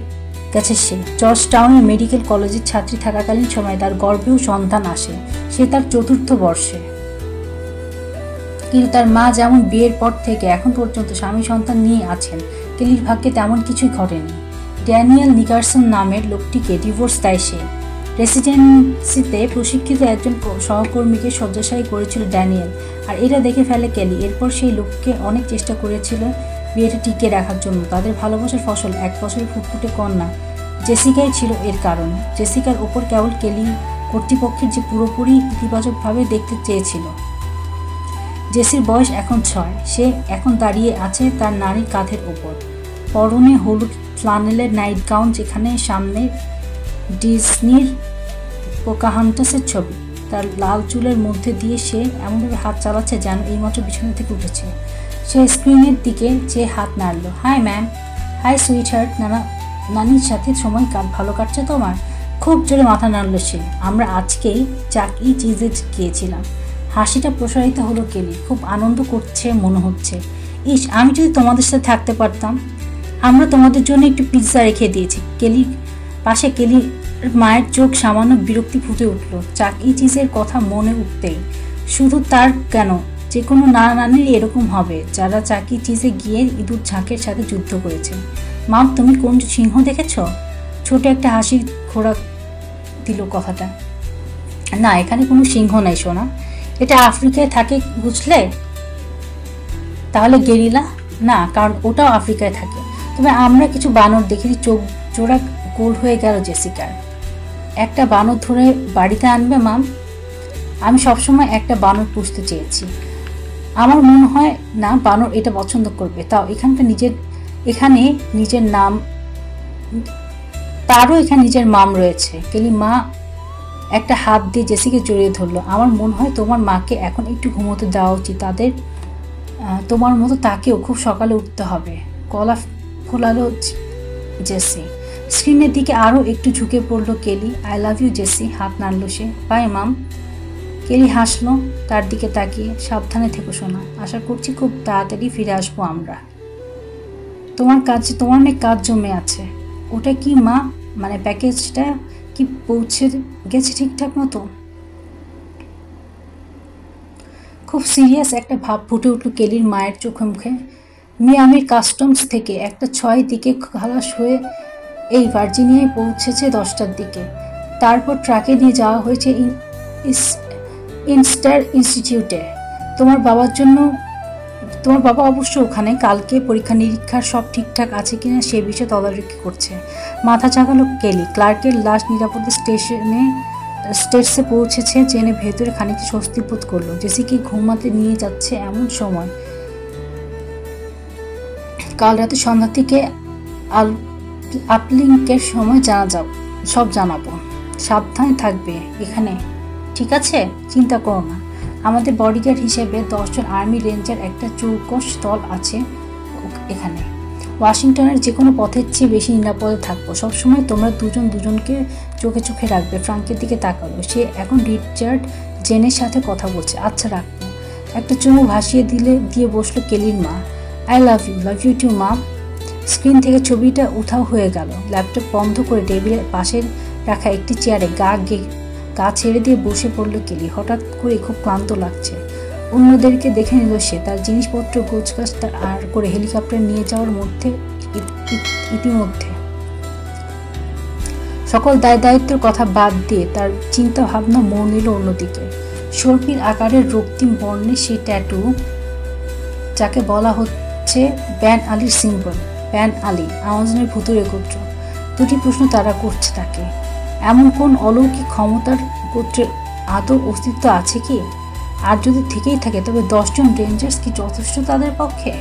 গেছে সে। জর্জ টাউনের মেডিকেল কলেজের ছাত্রী থাকাকালীন সময়ে তার গর্ভেও সন্তান আসে। সে তার 4র্থ বর্ষে। কিন্তু তার মা যেমন বিয়ের পর থেকে এখন পর্যন্ত স্বামী সন্তান নিয়ে আছেন, কেলির ভাগ্যে তেমন কিছুই ঘটেনি। ড্যানিয়েল নিকারসন নামের লোকটিকে ডিভোর্স দেয় সে। রেসিডেন্সিতে প্রশিক্ষিত একজন সহকর্মীকে শয্যাশায়ী করেছিল ড্যানিয়েল, আর এটা দেখে ফেলে কেলি। এরপর সেই লোককে অনেক চেষ্টা করেছিল বিয়েটা টিকিয়ে রাখার জন্য। তাদের ভালোবাসার ফসল 1 বছরের ফুটফুটে কন্যা জেসিকাই ছিল এর কারণ। জেসিকার ওপর কেবল কেলি কর্তৃপক্ষের যে পুরোপুরি ইতিবাচকভাবে দেখতে চেয়েছিল। জেসির বয়স এখন 6। সে এখন দাঁড়িয়ে আছে তার নারীর কাঁধের ওপর, পরনে হলুদ ফ্লানেলের নাইট গাউন, যেখানে সামনে ডিজনির পোকাহান্টাসের ছবি। তার লাল চুলের মধ্যে দিয়ে সে এমনভাবে হাত চালাচ্ছে যেন এইমাত্র বিছানা থেকে উঠেছে। সে স্ক্রিনের দিকে চেয়ে হাত নাড়ল। Hi ma'am. Hi sweetheart. নানির সাথে সময় ভালো কাটছে তোমার? খুব জোরে মাথা নাড়ল সে। আমরা আজকেই চাক ই চিজে গিয়েছিলাম। হাসিটা প্রসারিত হলো কেলি। খুব আনন্দ করছে মনে হচ্ছে। ইস, আমি যদি তোমাদের সাথে থাকতে পারতাম। আমরা তোমাদের জন্য একটু পিৎজা রেখে দিয়েছি। কেলির পাশে কেলির মায়ের চোখ সামান্য বিরক্তি ফুটে উঠল চাক ই চিজের কথা মনে উঠতেই। শুধু তার কেন, যে কোনো নানির এরকম হবে যারা চাক ই চিজে গিয়ে ইঁদুর ঝাঁকের সাথে যুদ্ধ করেছে। মা, তুমি কোন সিংহ দেখেছ? ছোট একটা হাসির খোরাক দিল কথাটা। না, এখানে কোনো সিংহ নেই সোনা। এটা আফ্রিকায় থাকে, বুঝলে? তাহলে গেরিলা? না, কারণ ওটাও আফ্রিকায় থাকে। তবে আমরা কিছু বানর দেখেছি। চোখ জোড়া গোল হয়ে গেল জেসিকার। একটা বানর ধরে বাড়িতে আনবে মাম? আমি সবসময় একটা বানর পুষতে চেয়েছি। আমার মনে হয় না বানর এটা পছন্দ করবে। তাও এখানে নিজের নাম, তারও এখানে নিজের মাম রয়েছে। কেলি মা একটা হাত দিয়ে জেসিকে জড়িয়ে ধরলো। আমার মনে হয় তোমার মাকে এখন একটু ঘুমোতে দেওয়া উচিত। তোমার মতো তাকেও খুব সকালে উঠতে হবে। গলা ফোলালো জেসি। স্ক্রিনের দিকে আরও একটু ঝুঁকে পড়লো Kelly. I love you Jessie. হাত নাড়ল সে। বাই মাম। কেলি হাসলো তার দিকে তাকিয়ে। সাবধানে থেকো সোনা। আশা করছি খুব তাড়াতাড়ি ফিরে আসবো আমরা। তোমার অনেক কাজ জমে আছে। ওটা কি মা? মানে প্যাকেজটা কি পৌঁছে গেছে ঠিকঠাক মতো? খুব সিরিয়াস একটা ভাব ফুটে উঠল কেলির মায়ের চোখে মুখে। মিয়ামির কাস্টমস থেকে একটা 6 দিকে খালাস হয়ে এই ভার্জিনিয়ায় পৌঁছেছে 10টার দিকে। তারপর ট্রাকে নিয়ে যাওয়া হয়েছে ইনস্টার ইনস্টিটিউটে। তোমার বাবা অবশ্য ওখানে। কালকে পরীক্ষা নিরীক্ষার সব ঠিকঠাক আছে কিনা সে বিষয়ে তদারকি করছে। মাথা চাগালো কেলি। ক্লার্কের লাশ নিরাপদে স্টেটসে পৌঁছেছে জেনে ভেতরে খানিকটা স্বস্তি বোধ করলো। জেসিকে ঘুমাতে নিয়ে যাচ্ছে এমন সময়। কাল রাতে সন্ধ্যা থেকে আপলিঙ্কের সময় সব জানাবো। সাবধানে থাকবে এখানে, ঠিক আছে? চিন্তা করো না। আমাদের বডিগার্ড হিসেবে 10 জন আর্মি রেঞ্জার একটা চৌকস দল আছে এখানে। ওয়াশিংটনের যে কোনো পথের চেয়ে বেশি নিরাপদে থাকবো। সবসময় তোমরা দুজনকে চোখে চোখে রাখবে। ফ্রাঙ্কের দিকে তাকালো। সে এখন রিচার্ড জেনের সাথে কথা বলছে। আচ্ছা, রাখবো। একটা চুমু ভাসিয়ে দিয়ে বসলো কেলির মা। আই লাভ ইউ টু মা। স্ক্রিন থেকে ছবিটা উঠাও হয়ে গেল। ল্যাপটপ বন্ধ করে টেবিলের পাশে রাখা একটি চেয়ারে গা ছেড়ে দিয়ে বসে পড়ল কেলি। হঠাৎ করে খুব ক্লান্ত লাগছে। অন্যদেরকে দেখে নিল সে। তার জিনিসপত্র গোছগাছ আর করে হেলিকপ্টার নিয়ে যাওয়ার মধ্যে ইতিমধ্যে সকল দায়িত্বের কথা বাদ দিয়ে তার চিন্তা ভাবনা মোড় নিল অন্যদিকে। সর্পির আকারের রক্তিম বর্ণে সেই ট্যাটু, যাকে বলা হচ্ছে ব্যান আলীর সিম্বল। ব্যান আলী আমাজনের ভুতুড়ে গোত্র। দুটি প্রশ্ন তারা করছে তাকে, এমন কোন অলৌকিক ক্ষমতার গোত্রের আদৌ অস্তিত্ব আছে কি? আর যদি থেকেই থাকে তবে 10 জন রেঞ্জার্স কি যথেষ্ট তাদের পক্ষে?